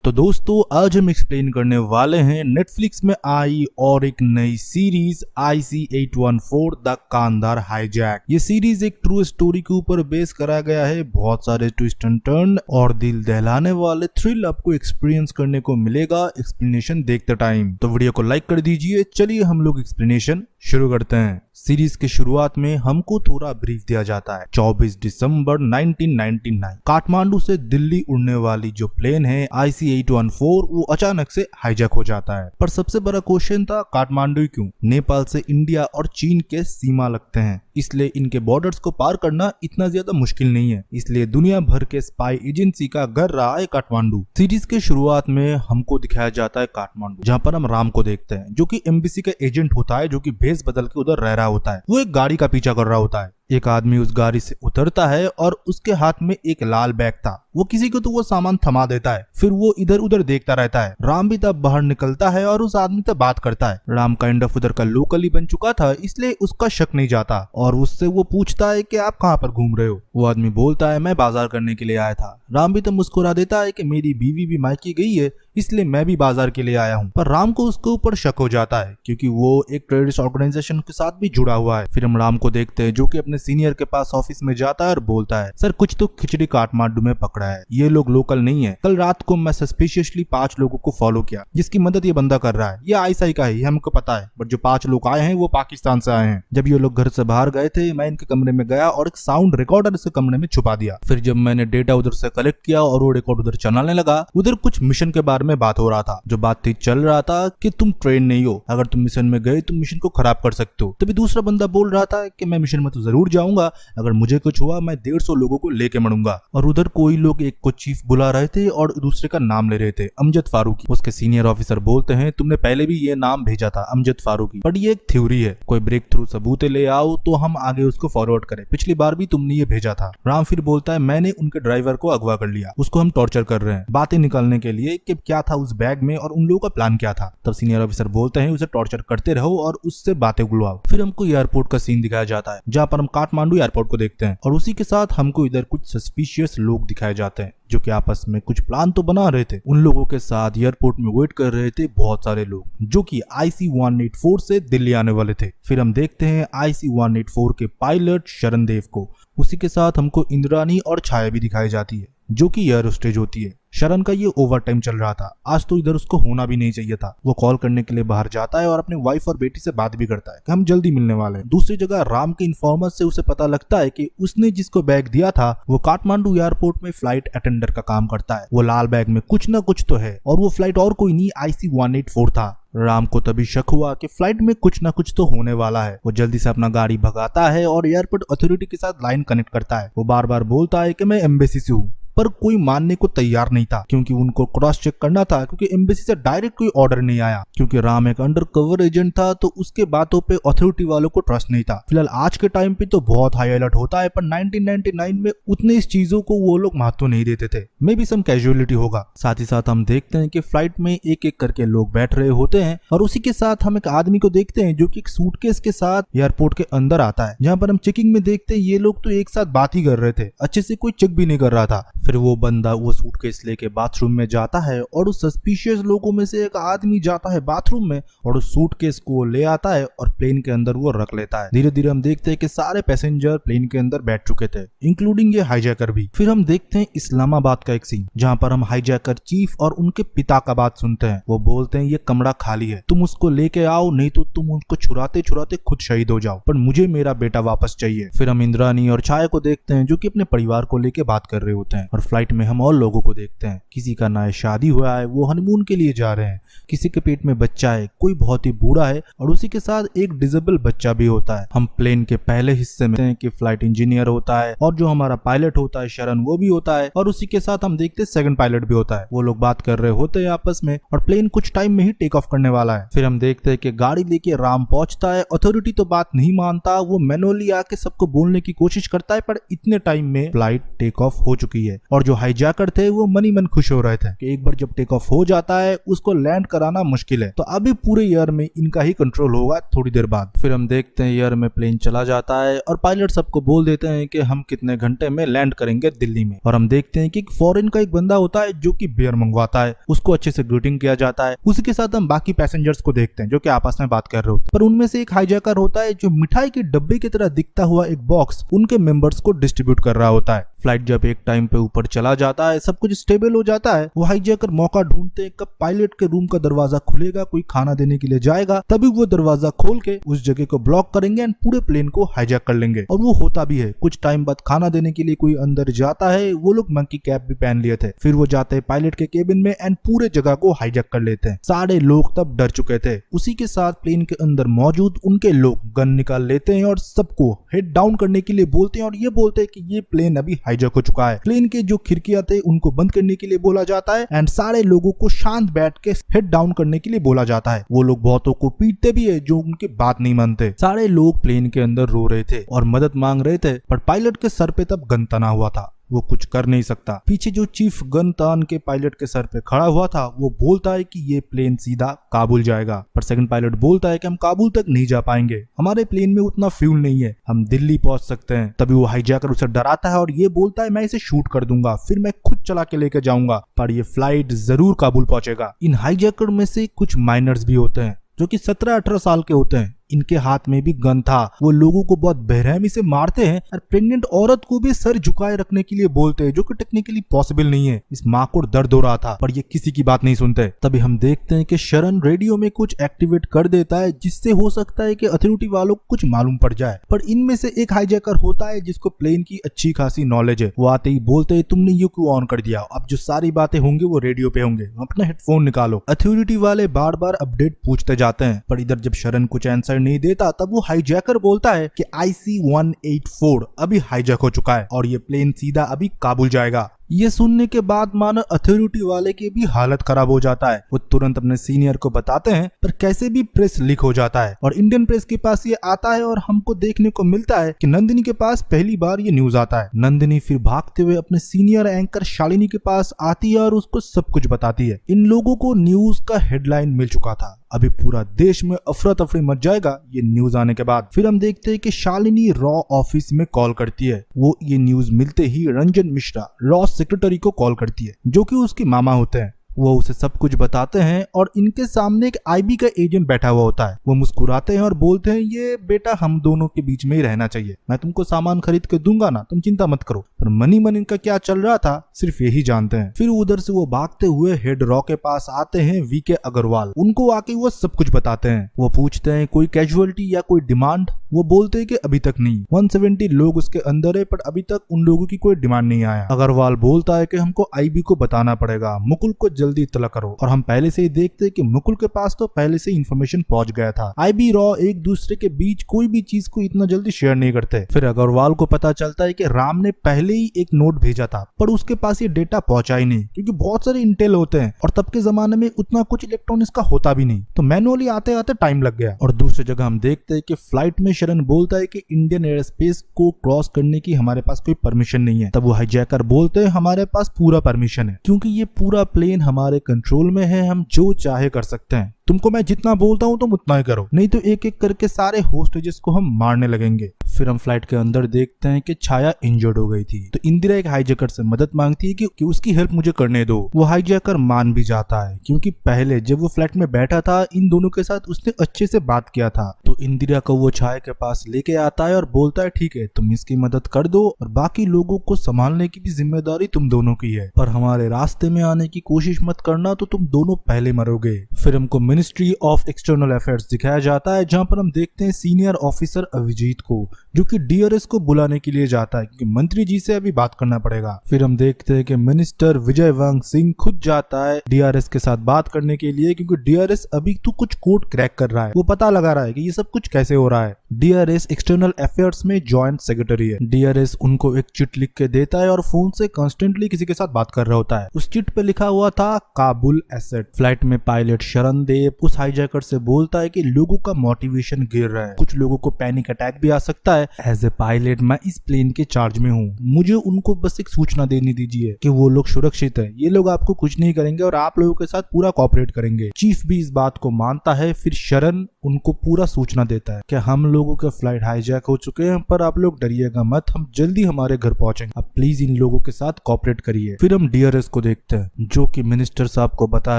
तो दोस्तों आज हम एक्सप्लेन करने वाले हैं नेटफ्लिक्स में आई और एक नई series IC814 the Kandahar hijack. ये सीरीज एक ट्रू स्टोरी के ऊपर बेस करा गया है। बहुत सारे ट्विस्ट एंड टर्न और दिल दहलाने वाले थ्रिल आपको एक्सपीरियंस करने को मिलेगा एक्सप्लेनेशन देखते टाइम। तो वीडियो को लाइक कर दीजिए। चलिए हम लोग एक्सप्लेनेशन शुरू करते हैं। सीरीज के शुरुआत में हमको थोड़ा ब्रीफ दिया जाता है। 24 दिसंबर 1999 काठमांडू से दिल्ली उड़ने वाली जो प्लेन है IC814 वो अचानक से हाईजैक हो जाता है। पर सबसे बड़ा क्वेश्चन था काठमांडू ही क्यों? नेपाल से इंडिया और चीन के सीमा लगते हैं, इसलिए इनके बॉर्डर्स को पार करना इतना ज्यादा मुश्किल नहीं है। इसलिए दुनिया भर के स्पाई एजेंसी का घर रहा है काठमांडू। सीरीज के शुरुआत में हमको दिखाया जाता है काठमांडू, जहाँ पर हम राम को देखते हैं जो कि एम्बेसी का एजेंट होता है, जो कि भेस बदल के उधर रह रहा होता है। वो एक गाड़ी का पीछा कर रहा होता है। एक आदमी उस गाड़ी से उतरता है और उसके हाथ में एक लाल बैग था। वो किसी को तो वो सामान थमा देता है, फिर वो इधर उधर देखता रहता है। राम भी तब बाहर निकलता है और उस आदमी से बात करता है। राम काइंड ऑफ उधर का लोकल ही बन चुका था, इसलिए उसका शक नहीं जाता और उससे वो पूछता है कि आप कहाँ पर घूम रहे हो? वो आदमी बोलता है मैं बाजार करने के लिए आया था। राम भी तो मुस्कुरा देता है कि मेरी बीवी भी मायके गई है, इसलिए मैं भी बाजार के लिए आया हूँ। पर राम को उसके ऊपर शक हो जाता है क्योंकि वो एक टेररिस्ट ऑर्गेनाइजेशन के साथ भी जुड़ा हुआ है। फिर हम राम को देखते हैं जो कि अपने सीनियर के पास ऑफिस में जाता है और बोलता है सर कुछ तो खिचड़ी काठमांडू में पकड़ा है, ये लोग लोकल नहीं है। कल रात को मैं सस्पिशियसली 5 लोगों को फॉलो किया जिसकी मदद ये बंदा कर रहा है। ये आईएसआई का है, हमको पता है, बट जो 5 लोग आए हैं वो पाकिस्तान से आए हैं। जब ये लोग घर से बाहर गए थे मैं इनके कमरे में गया और एक साउंड रिकॉर्डर इस कमरे में छुपा दिया। फिर जब मैंने डेटा उधर से कलेक्ट किया और वो रिकॉर्ड उधर चलाने लगा, उधर कुछ मिशन के बारे में बात हो रहा था। जो बात थी चल रहा था कि तुम ट्रेन नहीं हो, अगर तुम मिशन में गए तुम मिशन को खराब कर सकते हो। तभी दूसरा बंदा बोल रहा था कि मैं मिशन में तो जरूर जाऊंगा, अगर मुझे कुछ हुआ मैं 150 लोगों को लेके मरूंगा। और उधर कोई लोग एक को चीफ बुला रहे थे और दूसरे का नाम ले रहे थे, अमजद फारूकी। उसके सीनियर ऑफिसर बोलते हैं तुमने पहले भी ये नाम भेजा था अमजद फारूकी, बट ये एक थ्योरी है, कोई ब्रेक थ्रू सबूत ले आओ तो हम आगे उसको फॉरवर्ड करें। पिछली बार भी तुमने ये भेजा था। राम फिर बोलता है मैंने उनके ड्राइवर को अगवा कर लिया, उसको हम टॉर्चर कर रहे हैं बातें निकालने के लिए कि क्या था उस बैग में और उन लोगों का प्लान क्या था। तब सीनियर ऑफिसर बोलते हैं उसे टॉर्चर करते रहो और उससे बातें बुलवाओ। फिर हमको एयरपोर्ट का सीन दिखाया जाता है जहाँ पर हम काठमांडू एयरपोर्ट को देखते हैं और उसी के साथ हमको इधर कुछ सस्पिशियस लोग दिखाए जाते हैं जो कि आपस में कुछ प्लान तो बना रहे थे। उन लोगों के साथ एयरपोर्ट में वेट कर रहे थे बहुत सारे लोग जो कि IC184 से दिल्ली आने वाले थे। फिर हम देखते हैं IC184 के पायलट शरण देव को। उसी के साथ हमको इंद्रानी और छाया भी दिखाई जाती है जो कि एयर होस्टेज होती है। शरण का ये ओवर टाइम चल रहा था, आज तो इधर उसको होना भी नहीं चाहिए था। वो कॉल करने के लिए बाहर जाता है और अपने वाइफ और बेटी से बात भी करता है कि हम जल्दी मिलने वाले हैं। दूसरी जगह राम के इन्फॉर्मर से उसे पता लगता है कि उसने जिसको बैग दिया था वो काठमांडू एयरपोर्ट में फ्लाइट अटेंडर का काम करता है। वो लाल बैग में कुछ ना कुछ तो है और वो फ्लाइट और कोई नहीं IC184 था। राम को तभी शक हुआ कि फ्लाइट में कुछ ना कुछ तो होने वाला है। वो जल्दी से अपना गाड़ी भगाता है और एयरपोर्ट अथॉरिटी के साथ लाइन कनेक्ट करता है। वो बार बार बोलता है कि मैं एम्बेसी से हूँ, पर कोई मानने को तैयार नहीं था क्योंकि उनको क्रॉस चेक करना था, क्योंकि एम्बेसी से डायरेक्ट कोई ऑर्डर नहीं आया। क्योंकि राम एक अंडर कवर एजेंट था तो उसके बातों पे अथॉरिटी वालों को ट्रस्ट नहीं था। फिलहाल आज के टाइम पे तो बहुत हाई अलर्ट होता है, पर 1999 में उतने इस चीजों को वो लोग महत्व नहीं देते थे। मे भी सम कैजुअलिटी होगा। साथ ही साथ हम देखते हैं कि फ्लाइट में एक एक करके लोग बैठ रहे होते हैं और उसी के साथ हम एक आदमी को देखते हैं जो कि एक सूटकेस के साथ एयरपोर्ट के अंदर आता है। जहाँ पर हम चेकिंग में देखते हैं ये लोग तो एक साथ बात ही कर रहे थे, अच्छे से कोई चेक भी नहीं कर रहा था। फिर वो बंदा वो सूटकेस लेके बाथरूम में जाता है और उस सस्पिशियस लोगों में से एक आदमी जाता है बाथरूम में और उस सूटकेस को ले आता है और प्लेन के अंदर वो रख लेता है। धीरे धीरे हम देखते हैं कि सारे पैसेंजर प्लेन के अंदर बैठ चुके थे, इंक्लूडिंग ये हाईजैकर भी। फिर हम देखते हैं इस्लामाबाद का एक सीन जहाँ पर हम हाईजैकर चीफ और उनके पिता का बात सुनते हैं। वो बोलते हैं ये कमरा खाली है, तुम उसको लेके आओ, नहीं तो तुम उसको छुराते छुराते खुद शहीद हो जाओ, पर मुझे मेरा बेटा वापस चाहिए। फिर हम इंद्रानी और छाया को देखते हैं जो कि अपने परिवार को लेके बात कर रहे होते हैं। और फ्लाइट में हम और लोगों को देखते हैं, किसी का नया शादी हुआ है, वो हनीमून के लिए जा रहे हैं, किसी के पेट में बच्चा है, कोई बहुत ही बूढ़ा है और उसी के साथ एक डिसेबल बच्चा भी होता है। हम प्लेन के पहले हिस्से में कि फ्लाइट इंजीनियर होता है और जो हमारा पायलट होता है शरण वो भी होता है और उसी के साथ हम देखते हैं सेकंड पायलट भी होता है। वो लोग बात कर रहे होते हैं आपस में और प्लेन कुछ टाइम में ही टेक ऑफ करने वाला है। फिर हम देखते हैं कि गाड़ी लेके राम पहुंचता है। अथॉरिटी तो बात नहीं मानता, वो मैनुअली आके सबको बोलने की कोशिश करता है, पर इतने टाइम में फ्लाइट टेक ऑफ हो चुकी है। और जो हाईजैकर थे वो मनी मन खुश हो रहे थे कि एक बार जब टेक ऑफ हो जाता है उसको लैंड कराना मुश्किल है, तो अभी पूरे एयर में इनका ही कंट्रोल होगा थोड़ी देर बाद। फिर हम देखते हैं एयर में प्लेन चला जाता है और पायलट सबको बोल देते हैं कि हम कितने घंटे में लैंड करेंगे दिल्ली में। और हम देखते हैं कि फॉरेन का एक बंदा होता है जो कि बियर मंगवाता है, उसको अच्छे से ग्रीटिंग किया जाता है। उसी के साथ हम बाकी पैसेंजर्स को देखते हैं जो कि आपस में बात कर रहे होते हैं, पर उनमें से एक हाईजैकर होता है जो मिठाई के डब्बे की तरह दिखता हुआ एक बॉक्स उनके मेंबर्स को डिस्ट्रीब्यूट कर रहा होता है। फ्लाइट जब एक टाइम पे ऊपर चला जाता है, सब कुछ स्टेबल हो जाता है, वो हाईजैकर मौका ढूंढते हैं कब पायलट के रूम का दरवाजा खुलेगा, कोई खाना देने के लिए जाएगा, तभी वो दरवाजा खोल के उस जगह को ब्लॉक करेंगे एंड पूरे प्लेन को हाईजैक कर लेंगे। और वो होता भी है। कुछ टाइम बाद खाना देने के लिए कोई अंदर जाता है, वो लोग मंकी कैप भी पहन लिए थे। फिर वो जाते हैं पायलट के केबिन में एंड पूरे जगह को हाईजैक कर लेते हैं। सारे लोग तब डर चुके थे। उसी के साथ प्लेन के अंदर मौजूद उनके लोग गन निकाल लेते हैं और सबको हेड डाउन करने के लिए बोलते हैं और ये बोलते हैं कि ये प्लेन अभी हाईजैक हो चुका है। प्लेन के जो खिड़कियां थे उनको बंद करने के लिए बोला जाता है एंड सारे लोगों को शांत बैठ के हेड डाउन करने के लिए बोला जाता है। वो लोग बहुतों को पीटते भी है जो उनकी बात नहीं मानते। सारे लोग प्लेन के अंदर रो रहे थे और मदद मांग रहे थे, पर पायलट के सर पे तब गन तना हुआ था, वो कुछ कर नहीं सकता। पीछे जो चीफ गन तान के पायलट के सर पे खड़ा हुआ था वो बोलता है कि ये प्लेन सीधा काबुल जाएगा, पर सेकंड पायलट बोलता है कि हम काबुल तक नहीं जा पाएंगे, हमारे प्लेन में उतना फ्यूल नहीं है, हम दिल्ली पहुंच सकते हैं। तभी वो हाईजैकर उसे डराता है और ये बोलता है मैं इसे शूट कर दूंगा, फिर मैं खुद चला के लेके जाऊंगा, पर ये फ्लाइट जरूर काबुल पहुंचेगा। इन हाईजैकर में से कुछ माइनर्स भी होते हैं जो कि 17-18 साल के होते हैं। इनके हाथ में भी गन था। वो लोगों को बहुत बेरहमी से मारते हैं और प्रेग्नेंट औरत को भी सर झुकाए रखने के लिए बोलते हैं, जो कि टेक्निकली पॉसिबल नहीं है। इस माँ को दर्द हो रहा था, पर ये किसी की बात नहीं सुनते। तभी हम देखते हैं कि शरण रेडियो में कुछ एक्टिवेट कर देता है जिससे हो सकता है कि अथॉरिटी वालों को कुछ मालूम पड़ जाए। पर इनमें से एक हाईजैकर होता है जिसको प्लेन की अच्छी खासी नॉलेज है। वो आते ही बोलते हैं तुमने ये क्यों ऑन कर दिया, अब जो सारी बातें होंगी वो रेडियो पे होंगे, अपना हेडफोन निकालो। अथॉरिटी वाले बार बार अपडेट पूछते जाते हैं, पर इधर जब शरण कुछ आंसर नहीं देता तब वो हाईजैकर बोलता है कि IC-184 अभी हाईजैक हो चुका है और ये प्लेन सीधा अभी काबुल जाएगा। ये सुनने के बाद मानो अथॉरिटी वाले की भी हालत खराब हो जाता है। वो तुरंत अपने सीनियर को बताते हैं, पर कैसे भी प्रेस लीक हो जाता है और इंडियन प्रेस के पास ये आता है और हमको देखने को मिलता है कि नंदिनी के पास पहली बार ये न्यूज आता है। नंदिनी फिर भागते हुए अपने सीनियर एंकर शालिनी के पास आती है और उसको सब कुछ बताती है। इन लोगों को न्यूज का हेडलाइन मिल चुका था, अभी पूरा देश में अफरा तफरी मच जाएगा ये न्यूज आने के बाद। फिर हम देखते हैं कि शालिनी रॉ ऑफिस में कॉल करती है। वो ये न्यूज मिलते ही रंजन मिश्रा रॉ सेक्रेटरी को कॉल करती है, जो कि उसके मामा होते हैं। वो उसे सब कुछ बताते हैं और इनके सामने एक IB का एजेंट बैठा हुआ होता है। वो मुस्कुराते हैं और बोलते हैं ये बेटा हम दोनों के बीच में ही रहना चाहिए, मैं तुमको सामान खरीद के दूंगा ना, तुम चिंता मत करो। पर मनी मन इनका क्या चल रहा था सिर्फ यही जानते हैं। फिर उधर से वो भागते हुए हेड रॉ के पास आते हैं VK अग्रवाल। उनको आके वो सब कुछ बताते हैं। वो पूछते हैं कोई कैजुअलिटी या कोई डिमांड। वो बोलते हैं कि अभी तक नहीं, 170 लोग उसके अंदर है, पर अभी तक उन लोगों की कोई डिमांड नहीं आया। अग्रवाल बोलता है कि हमको IB को बताना पड़ेगा, मुकुल को जल्दी इत्तला करो। और हम पहले से ही देखते हैं कि मुकुल के पास तो पहले से इंफॉर्मेशन पहुंच गया था। IB रॉ एक दूसरे के बीच कोई भी चीज को इतना जल्दी शेयर नहीं करते। फिर अग्रवाल को पता चलता है कि राम ने पहले ही एक नोट भेजा था, पर उसके पास ये डेटा पहुंचा ही नहीं, क्योंकि बहुत सारे इंटेल होते हैं और तब के जमाने में उतना कुछ इलेक्ट्रॉनिक्स का होता भी नहीं, तो मैनुअली आते आते टाइम लग गया। और दूसरी जगह हम देखते हैं कि फ्लाइट में शरण बोलता है कि इंडियन एयर स्पेस को क्रॉस करने की हमारे पास कोई परमिशन नहीं है। तब वो हाईजैकर बोलते हैं हमारे पास पूरा परमिशन है, क्योंकि ये पूरा प्लेन हमारे कंट्रोल में है, हम जो चाहे कर सकते हैं। तुमको मैं जितना बोलता हूँ तुम उतना ही करो, नहीं तो एक एक करके सारे होस्टेजेस को हम मारने लगेंगे। फिर हम फ्लाइट के अंदर देखते हैं कि छाया इंजर्ड हो गई थी, तो इंदिरा एक हाईजैकर से मदद मांगती है कि उसकी हेल्प मुझे करने दो। वो हाईजैकर मान भी जाता है, क्योंकि पहले जब वो फ्लाइट में बैठा था इन दोनों के साथ उसने अच्छे से बात किया था। तो इंदिरा को वो छाया के पास लेके आता है और बोलता है ठीक है तुम इसकी मदद कर दो और बाकी लोगों को संभालने की भी जिम्मेदारी तुम दोनों की है, पर हमारे रास्ते में आने की कोशिश मत करना, तो तुम दोनों पहले मरोगे। फिर हमको मिनिस्ट्री ऑफ एक्सटर्नल अफेयर्स दिखाया जाता है, जहां पर हम देखते हैं सीनियर ऑफिसर अभिजीत को, जो कि DRS को बुलाने के लिए जाता है, क्योंकि मंत्री जी से अभी बात करना पड़ेगा। फिर हम देखते हैं कि मिनिस्टर विजय वांग सिंह खुद जाता है DRS के साथ बात करने के लिए, क्योंकि DRS अभी तो कुछ कोड क्रैक कर रहा है, वो पता लगा रहा है कि ये सब कुछ कैसे हो रहा है। DRS एक्सटर्नल अफेयर्स में जॉइंट सेक्रेटरी है। DRS उनको एक चिट लिख के देता है और फोन से कॉन्स्टेंटली किसी के साथ बात कर रहा होता है। उस चिट पे लिखा हुआ था काबुल एसेट। फ्लाइट में पायलट शरण देव उस हाईजैकर से बोलता है कि लोगों का मोटिवेशन गिर रहा है, कुछ लोगों को पैनिक अटैक भी आ सकता है। एज ए पायलट मैं इस प्लेन के चार्ज में हूँ, मुझे उनको बस एक सूचना देनी दीजिए कि वो लोग सुरक्षित है, ये लोग आपको कुछ नहीं करेंगे और आप लोगों के साथ पूरा कोऑपरेट करेंगे। चीफ भी इस बात को मानता है। फिर शरण उनको पूरा सूचना देता है कि हम लोगों के फ्लाइट हाईजैक हो चुके हैं, पर आप लोग डरिएगा मत, हम जल्दी हमारे घर पहुंचेंगे, अब प्लीज इन लोगों के साथ कोऑपरेट करिए। फिर हम डीआरएस को देखते हैं जो कि मिनिस्टर साहब को बता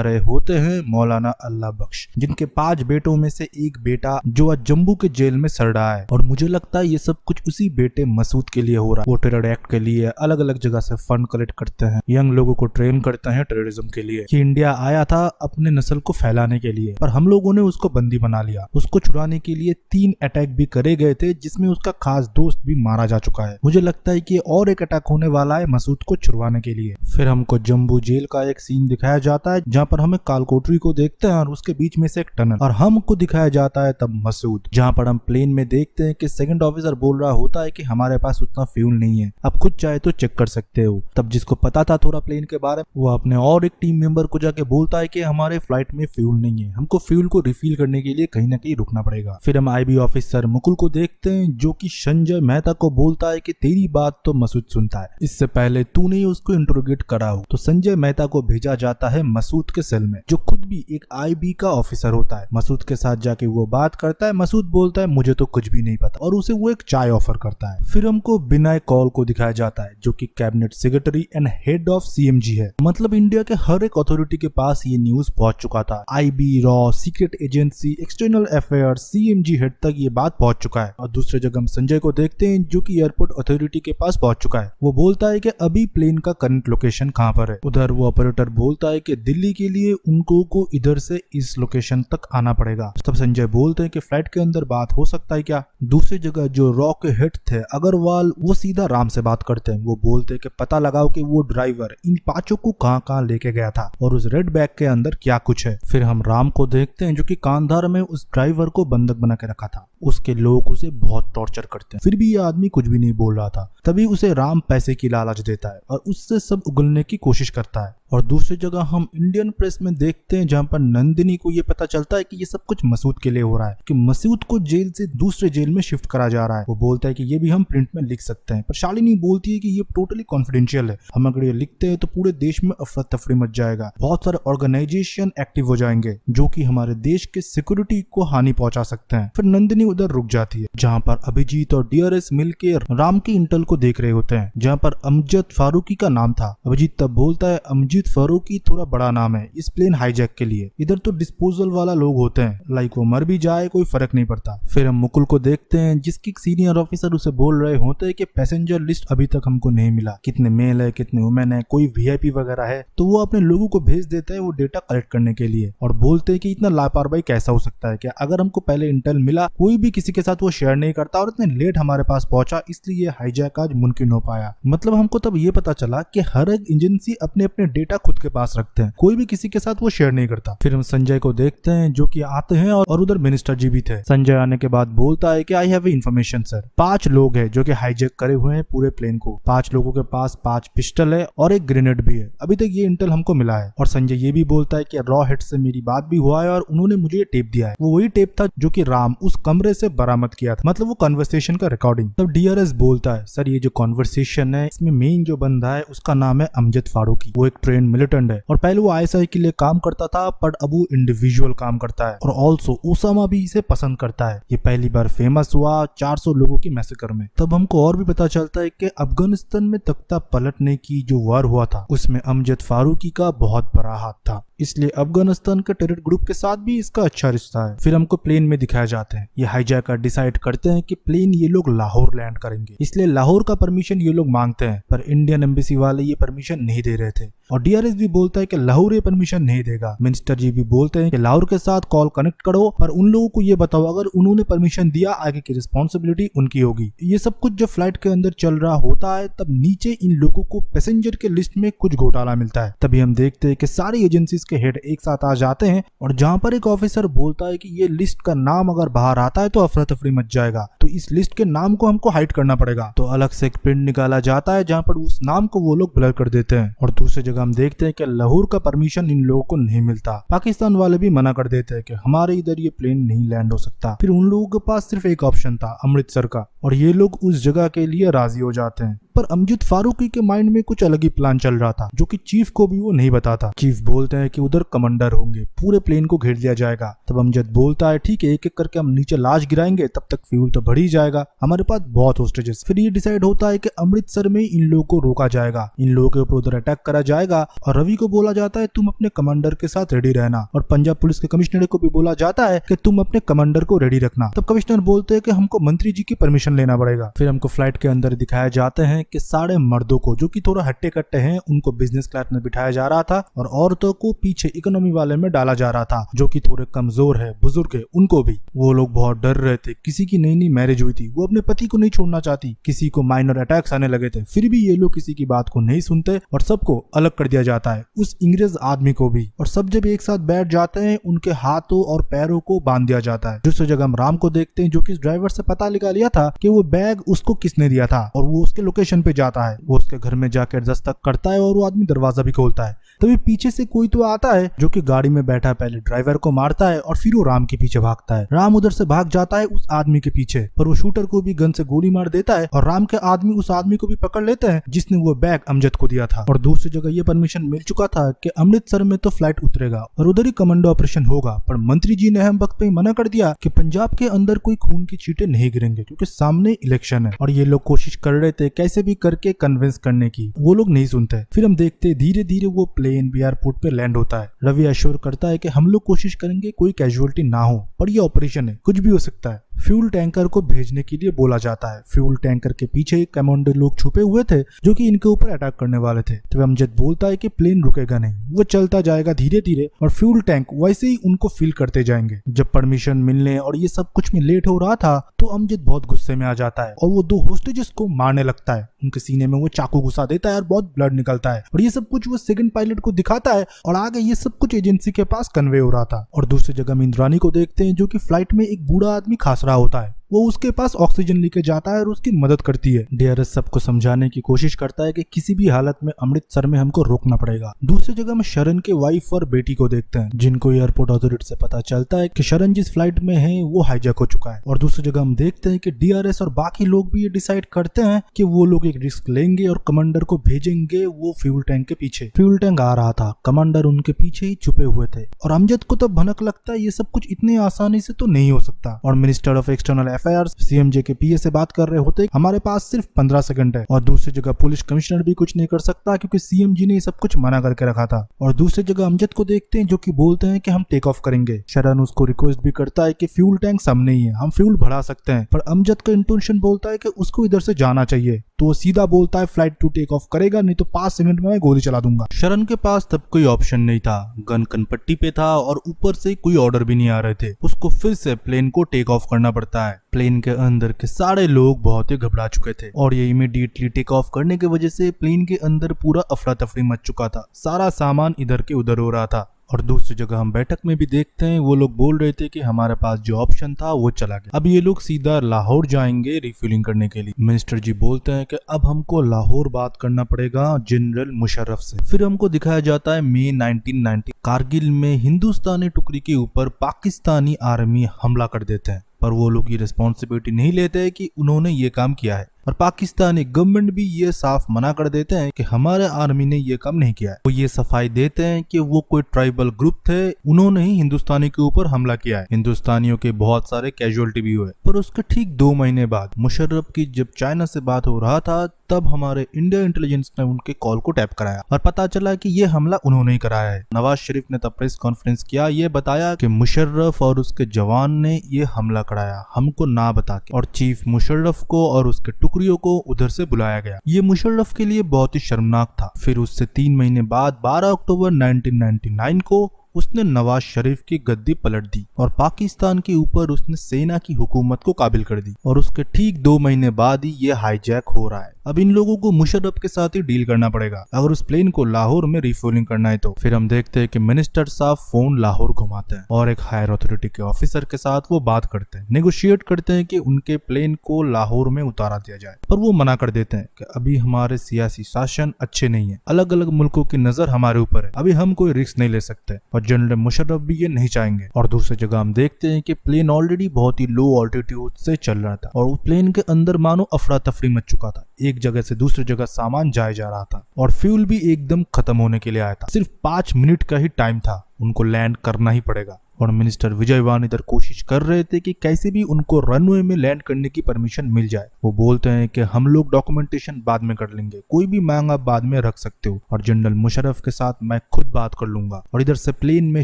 रहे होते हैं मौलाना अल्लाह बख्श, जिनके 5 बेटों में से एक बेटा जो आज जम्मू के जेल में सड़ रहा है। और मुझे लगता है ये सब कुछ उसी बेटे मसूद के लिए हो रहा है। वो टेरर एक्ट के लिए अलग अलग जगह से फंड कलेक्ट करते हैं, यंग लोगों को ट्रेन करते हैं टेररिज्म के लिए। कि इंडिया आया था अपने नस्ल को फैलाने के लिए, पर हम लोगों ने उसको बंदी बना लिया। उसको छुड़ाने के लिए 3 अटैक भी करे गए थे, जिसमें उसका खास दोस्त भी मारा जा चुका है। मुझे लगता है कि और एक अटैक होने वाला है मसूद को छुड़वाने के लिए। फिर हमको जम्मू जेल का एक सीन दिखाया जाता है जहाँ पर हमें कालकोटरी को देखते हैं और उसके बीच में से एक टनल, और हमको दिखाया जाता है तब मसूद, जहाँ पर हम प्लेन में देखते हैं कि सेकंड ऑफिसर बोल रहा होता है कि हमारे पास उतना फ्यूल नहीं है, आप खुद चाहे तो चेक कर सकते हो। तब जिसको पता था थोड़ा प्लेन के बारे में, वो अपने और एक टीम मेंबर को जाके बोलता है कि हमारे फ्लाइट में फ्यूल नहीं है, हमको फ्यूल को रिफिल करने के लिए कहीं ना कहीं रुकना पड़ेगा। फिर हम आईबी ऑफिसर मुकुल को देखते हैं जो कि संजय मेहता को बोलता है कि तेरी बात तो मसूद सुनता है, इससे पहले तूने ही उसको इंट्रोगेट करा हो। तो संजय मेहता को भेजा जाता है मसूद के सेल में, जो खुद भी एक आईबी का ऑफिसर होता है। मसूद के साथ जाके वो बात करता है। मसूद बोलता है मुझे तो कुछ भी नहीं पता, और उसे वो एक चाय ऑफर करता है। फिर हमको विनय कौल को दिखाया जाता है जो कि cabinet secretary and head of CMG है। मतलब इंडिया के हर एक अथॉरिटी के पास ये न्यूज पहुंच चुका था। IB, raw, secret agency, external affair, CMG head तक ये बात पहुंच चुका है। और दूसरे जगह हम संजय को देखते हैं जो कि एयरपोर्ट अथॉरिटी के पास पहुंच चुका है। वो बोलता है कि अभी प्लेन का करंट लोकेशन कहां पर है। उधर वो ऑपरेटर बोलता है कि दिल्ली के लिए उनको को इधर से इस लोकेशन तक आना पड़ेगा। तब संजय बोलते हैं कि फ्लाइट के अंदर बात हो सकता है क्या। दूसरी जगह जो रॉ के हेड थे अग्रवाल, वो सीधा राम से बात करते हैं। वो बोलते हैं कि पता लगाओ कि वो ड्राइवर इन 5 को कहां लेके गया था और उस रेड बैग के अंदर क्या कुछ है। फिर हम राम को देखते हैं जो कि कांधार में उस ड्राइवर को बंधक बना के रखा था। उसके लोग उसे बहुत टॉर्चर करते हैं, फिर भी ये आदमी कुछ भी नहीं बोल रहा था। तभी उसे राम पैसे की लालच देता है और उससे सब उगलने की कोशिश करता है। और दूसरी जगह हम इंडियन प्रेस में देखते हैं जहां पर नंदिनी को ये पता चलता है कि ये सब कुछ मसूद के लिए हो रहा है, कि मसूद को जेल से दूसरे जेल में शिफ्ट करा जा रहा है। वो बोलता है कि ये भी हम प्रिंट में लिख सकते हैं, पर शालिनी बोलती है कि ये टोटली कॉन्फिडेंशियल है, हम अगर ये लिखते हैं तो पूरे देश में अफरा तफरी मच जाएगा, बहुत सारे ऑर्गेनाइजेशन एक्टिव हो जाएंगे जो कि हमारे देश के सिक्योरिटी को हानि पहुंचा सकते हैं। फिर नंदिनी उधर रुक जाती है जहाँ पर अभिजीत और डीआरएस मिलकर राम की इंटेल को देख रहे होते हैं, जहाँ पर अमजद फारूकी का नाम था। अभिजीत तब बोलता है अमजद फारूकी थोड़ा बड़ा नाम है इस प्लेन हाईजैक के लिए, इधर तो डिस्पोजल वाला लोग होते हैं, लाइक वो मर भी जाए कोई फर्क नहीं पड़ता। फिर हम मुकुल को देखते हैं जिसकी सीनियर ऑफिसर उसे बोल रहे होते हैं कि पैसेंजर लिस्ट अभी तक हमको नहीं मिला, कितने मेल है कितने वुमेन है, कोई वीआईपी वगैरह है। तो वो अपने लोगों को भेज देते हैं वो डेटा कलेक्ट करने के लिए, और बोलते हैं कि इतना लापरवाही कैसा हो सकता है, क्या अगर हमको पहले इंटेल मिला कोई भी किसी के साथ वो शेयर नहीं करता और इतने लेट हमारे पास पहुंचा, इसलिए हाईजैक आज मुमकिन हो पाया। मतलब हमको तब ये पता चला कि हर एक एजेंसी अपने अपने डेटा खुद के पास रखते हैं, कोई भी किसी के साथ वो शेयर नहीं करता। फिर हम संजय को देखते हैं जो कि आते हैं और उधर मिनिस्टर जी भी थे। संजय आने के बाद बोलता है कि आई हैव इन्फॉर्मेशन सर, 5 लोग हैं जो कि हाईजैक करे हुए हैं पूरे प्लेन को, 5 लोगों के पास 5 पिस्टल है और एक ग्रेनेड भी है, अभी तक ये इंटेल हमको मिला है। और संजय ये भी बोलता है कि रॉ हेड से मेरी बात भी हुआ है और उन्होंने मुझे ये टेप दिया है, वो वही टेप था जो कि राम उस कमरे से बरामद किया था, मतलब वो कन्वर्सेशन का रिकॉर्डिंग। तब डीआरएस बोलता है सर ये जो कॉन्वर्सेशन है इसमें मेन जो बंदा है उसका नाम है अमजद फारूकी, वो एक ट्रेन मिलिटेंट है और पहले वो आईएसआई के लिए काम करता था, पर अब वो इंडिविजुअल काम करता है और ऑल्सो ओसामा भी इसे पसंद करता है। ये पहली बार फेमस हुआ 400 लोगों की मैसेकर में। तब हमको और भी पता चलता है कि अफगानिस्तान में तख्ता पलटने की जो वार हुआ था उसमें अमजद फारूकी का बहुत बड़ा हाथ था, इसलिए अफगानिस्तान के टेरर ग्रुप के साथ भी इसका अच्छा रिश्ता है। फिर हमको प्लेन में दिखाया जाते हैं, ये हाईजैकर डिसाइड करते हैं कि प्लेन ये लोग लाहौर लैंड करेंगे, इसलिए लाहौर का परमिशन ये लोग मांगते हैं, पर इंडियन एम्बेसी वाले ये परमिशन नहीं दे रहे थे। और डीआरएस भी बोलता है कि लाहौर ये परमिशन नहीं देगा। मिनिस्टर जी भी बोलते हैं कि लाहौर के साथ कॉल कनेक्ट करो, पर उन लोगों को ये बताओ अगर उन्होंने परमिशन दिया आगे की रिस्पॉन्सिबिलिटी उनकी होगी। ये सब कुछ जब फ्लाइट के अंदर चल रहा होता है तब नीचे इन लोगों को पैसेंजर के लिस्ट में कुछ घोटाला मिलता है। तभी हम देखते हैं कि सारी एजेंसीज के हेड एक साथ आ जाते हैं और जहाँ पर एक ऑफिसर बोलता है कि ये लिस्ट का नाम अगर बाहर आता है तो अफरा तफरी मच जाएगा, तो इस लिस्ट के नाम को हमको हाइड करना पड़ेगा। तो अलग से एक प्रिंट निकाला जाता है जहाँ पर उस नाम को वो लोग ब्लर कर देते हैं। और दूसरी जगह हम देखते हैं कि लाहौर का परमिशन इन लोगों को नहीं मिलता। पाकिस्तान वाले भी मना कर देते हैं कि हमारे इधर ये प्लेन नहीं लैंड हो सकता। फिर उन लोगों के पास सिर्फ एक ऑप्शन था, अमृतसर का, और ये लोग उस जगह के लिए राजी हो जाते हैं। पर अमजद फारूकी के माइंड में कुछ अलग ही प्लान चल रहा था जो कि चीफ को भी वो नहीं बताता। चीफ बोलते हैं कि उधर कमांडर होंगे, पूरे प्लेन को घेर लिया जाएगा। तब अमजद बोलता है ठीक है, एक एक करके हम नीचे लाश गिराएंगे, तब तक फ्यूल तो बढ़ ही जाएगा, हमारे पास बहुत होस्टेजेस। फिर ये डिसाइड होता है कि अमृतसर में इन लोगों को रोका जाएगा, इन लोगों के ऊपर उधर अटैक करा जाएगा। और रवि को बोला जाता है तुम अपने कमांडर के साथ रेडी रहना, और पंजाब पुलिस के कमिश्नर को भी बोला जाता है कि तुम अपने कमांडर को रेडी रखना। तब कमिश्नर बोलते हैं कि हमको मंत्री जी की परमिशन लेना पड़ेगा। फिर हमको फ्लाइट के अंदर दिखाया जाते हैं कि सारे मर्दों को जो कि थोड़ा हट्टे कट्टे हैं उनको बिजनेस क्लास में बिठाया जा रहा था, और औरतों को पीछे इकोनॉमी वाले में डाला जा रहा था जो कि थोड़े कमजोर है, बुजुर्ग है, उनको भी। वो लोग बहुत डर रहे थे, किसी की नई नई मैरिज हुई थी, वो अपने पति को नहीं छोड़ना चाहती, किसी को माइनर अटैक्स आने लगे थे, फिर भी ये लोग किसी की बात को नहीं सुनते और सबको अलग कर दिया जाता है, उस अंग्रेज आदमी को भी। और सब जब एक साथ बैठ जाते हैं उनके हाथों और पैरों को बांध दिया जाता है। दूसरी जगह हम राम को देखते हैं जो कि ड्राइवर से पता लगा लिया था कि वो बैग उसको किसने दिया था, और वो उसके लोकेशन पे जाता है। वो उसके घर में जाकर दस्तक करता है और वो आदमी दरवाजा भी खोलता है। तभी पीछे से कोई तो आता है जो कि गाड़ी में बैठा पहले ड्राइवर को मारता है और फिर वो राम के पीछे भागता है। राम उधर से भाग जाता है उस आदमी के पीछे, पर वो शूटर को भी गन से गोली मार देता है और राम के आदमी उस आदमी को भी पकड़ लेते हैं जिसने वो बैग अमजद को दिया था। और दूसरी जगह ये परमिशन मिल चुका था कि अमृतसर में तो फ्लाइट उतरेगा और उधर ही कमांडो ऑपरेशन होगा, पर मंत्री जी ने अहम वक्त पे मना कर दिया कि पंजाब के अंदर कोई खून की छींटे नहीं गिरेंगे क्योंकि सामने इलेक्शन है। और ये लोग कोशिश कर रहे थे कैसे भी करके कन्विंस करने की, वो लोग नहीं सुनते। फिर हम देखते धीरे धीरे वो प्लेन भी एयरपोर्ट पे लैंड होता है। रवि अश्योर करता है कि हम लोग कोशिश करेंगे कोई कैजुअलिटी ना हो, पर ये ऑपरेशन है, कुछ भी हो सकता है। फ्यूल टैंकर को भेजने के लिए बोला जाता है। फ्यूल टैंकर के पीछे कमांडो लोग छुपे हुए थे जो कि इनके ऊपर अटैक करने वाले थे। तो अमजद बोलता है कि प्लेन रुकेगा नहीं, वो चलता जाएगा धीरे धीरे और फ्यूल टैंक वैसे ही उनको फिल करते जाएंगे। जब परमिशन मिलने और ये सब कुछ में लेट हो रहा था तो अमजद बहुत गुस्से में आ जाता है और वो दो होस्टेजेस को मारने लगता है। उनके सीने में वो चाकू घुसा देता है और बहुत ब्लड निकलता है, और ये सब कुछ वो सेकंड पायलट को दिखाता है और आगे ये सब कुछ एजेंसी के पास कन्वे हो रहा था। और दूसरी जगह हम इंद्रानी को देखते हैं जो कि फ्लाइट में एक बूढ़ा आदमी खास रहा होता है। वो उसके पास ऑक्सीजन लेके जाता है और उसकी मदद करती है। डीआरएस सबको समझाने की कोशिश करता है कि किसी भी हालत में अमृतसर में हमको रोकना पड़ेगा। दूसरी जगह में शरण के वाइफ और बेटी को देखते हैं जिनको एयरपोर्ट अथॉरिटी से पता चलता है कि शरण जिस फ्लाइट में है वो हाईजैक हो चुका है। और दूसरी जगह हम देखते हैं कि डीआरएस और बाकी लोग भी ये डिसाइड करते हैं कि वो लोग एक रिस्क लेंगे और कमांडर को भेजेंगे वो फ्यूल टैंक के पीछे। फ्यूल टैंक आ रहा था, कमांडर उनके पीछे ही छुपे हुए थे और अमजद को तो भनक लगता है ये सब कुछ इतनी आसानी से तो नहीं हो सकता। और minister of external affairs CMJ के पीए से बात कर रहे होते हमारे पास सिर्फ 15 सेकंड है। और दूसरी जगह पुलिस कमिश्नर भी कुछ नहीं कर सकता क्योंकि सीएमजी ने सब कुछ मना करके रखा था। और दूसरी जगह अमजद को देखते हैं जो कि बोलते हैं कि हम टेक ऑफ करेंगे। शरण उसको रिक्वेस्ट भी करता है कि फ्यूल टैंक सामने ही है, हम फ्यूल बढ़ा सकते हैं, पर अमजद का इंटेंशन बोलता है कि उसको इधर से जाना चाहिए। तो वो सीधा बोलता है फ्लाइट टू टेक ऑफ करेगा नहीं तो 5 सेकंड में मैं गोली चला दूंगा। शरण के पास तब कोई ऑप्शन नहीं था, गन कनपट्टी पे था और ऊपर से कोई ऑर्डर भी नहीं आ रहे थे। उसको फिर से प्लेन को टेक ऑफ करना पड़ता है। प्लेन के अंदर के सारे लोग बहुत ही घबरा चुके थे और ये इमीडिएटली टेक ऑफ करने की वजह से प्लेन के अंदर पूरा अफरा तफरी मच चुका था। सारा सामान इधर के उधर हो रहा था। और दूसरी जगह हम बैठक में भी देखते हैं वो लोग बोल रहे थे कि हमारे पास जो ऑप्शन था वो चला गया, अब ये लोग सीधा लाहौर जाएंगे रिफ्यूलिंग करने के लिए। मिनिस्टर जी बोलते हैं कि अब हमको लाहौर बात करना पड़ेगा जनरल मुशर्रफ से। फिर हमको दिखाया जाता है मई 1990 कारगिल में हिंदुस्तानी टुकड़ी के ऊपर पाकिस्तानी आर्मी हमला कर देते हैं, पर वो लोग ये रिस्पॉन्सिबिलिटी नहीं लेते कि उन्होंने ये काम किया है। और पाकिस्तानी गवर्नमेंट भी ये साफ मना कर देते हैं कि हमारे आर्मी ने ये काम नहीं किया है। वो ये सफाई देते हैं कि वो कोई ट्राइबल ग्रुप थे, उन्होंने ही हिंदुस्तानी के ऊपर हमला किया है। हिंदुस्तानियों के बहुत सारे कैजुअलिटी भी हुए। पर उसके ठीक 2 महीने बाद मुशर्रफ की जब चाइना से बात हो रहा था तब हमारे इंडिया इंटेलिजेंस ने उनके कॉल को टैप कराया और पता चला कि ये हमला उन्होंने ही कराया है। नवाज शरीफ ने तब प्रेस कॉन्फ्रेंस किया, ये बताया कि मुशर्रफ और उसके जवान ने ये हमला कराया हमको ना बता के, और चीफ मुशर्रफ को और उसके टुकड़ियों को उधर से बुलाया गया। ये मुशर्रफ के लिए बहुत ही शर्मनाक था। फिर उससे 3 महीने बाद 12 अक्टूबर 1999 को उसने नवाज शरीफ की गद्दी पलट दी और पाकिस्तान के ऊपर उसने सेना की हुकूमत को काबिल कर दी। और उसके ठीक 2 महीने बाद ही ये हाईजैक हो रहा है। अब इन लोगों को मुशर्रफ के साथ ही डील करना पड़ेगा अगर उस प्लेन को लाहौर में रिफ्यूलिंग करना है तो। फिर हम देखते हैं कि मिनिस्टर साहब फोन लाहौर घुमाते हैं और एक हायर अथॉरिटी के ऑफिसर के साथ वो बात करते हैं, नेगोशिएट करते हैं कि उनके प्लेन को लाहौर में उतारा दिया जाए। पर वो मना कर देते हैं कि अभी हमारे सियासी शासन अच्छे नहीं है, अलग अलग मुल्कों की नजर हमारे ऊपर है, अभी हम कोई रिस्क नहीं ले सकते और जनरल मुशर्रफ भी ये नहीं चाहेंगे। और दूसरी जगह हम देखते हैं कि प्लेन ऑलरेडी बहुत ही लो ऑल्टीट्यूड से चल रहा था और उस प्लेन के अंदर मानो अफरा तफरी मच चुका था। एक जगह से दूसरी जगह सामान जाया जा रहा था और फ्यूल भी एकदम खत्म होने के लिए आया था। सिर्फ 5 मिनट का ही टाइम था, उनको लैंड करना ही पड़ेगा। और मिनिस्टर विजयवान इधर कोशिश कर रहे थे कि कैसे भी उनको रनवे में लैंड करने की परमिशन मिल जाए। वो बोलते हैं कि हम लोग डॉक्यूमेंटेशन बाद में कर लेंगे, कोई भी मांग आप बाद में रख सकते हो और जनरल मुशर्रफ के साथ मैं खुद बात कर लूंगा। और इधर से प्लेन में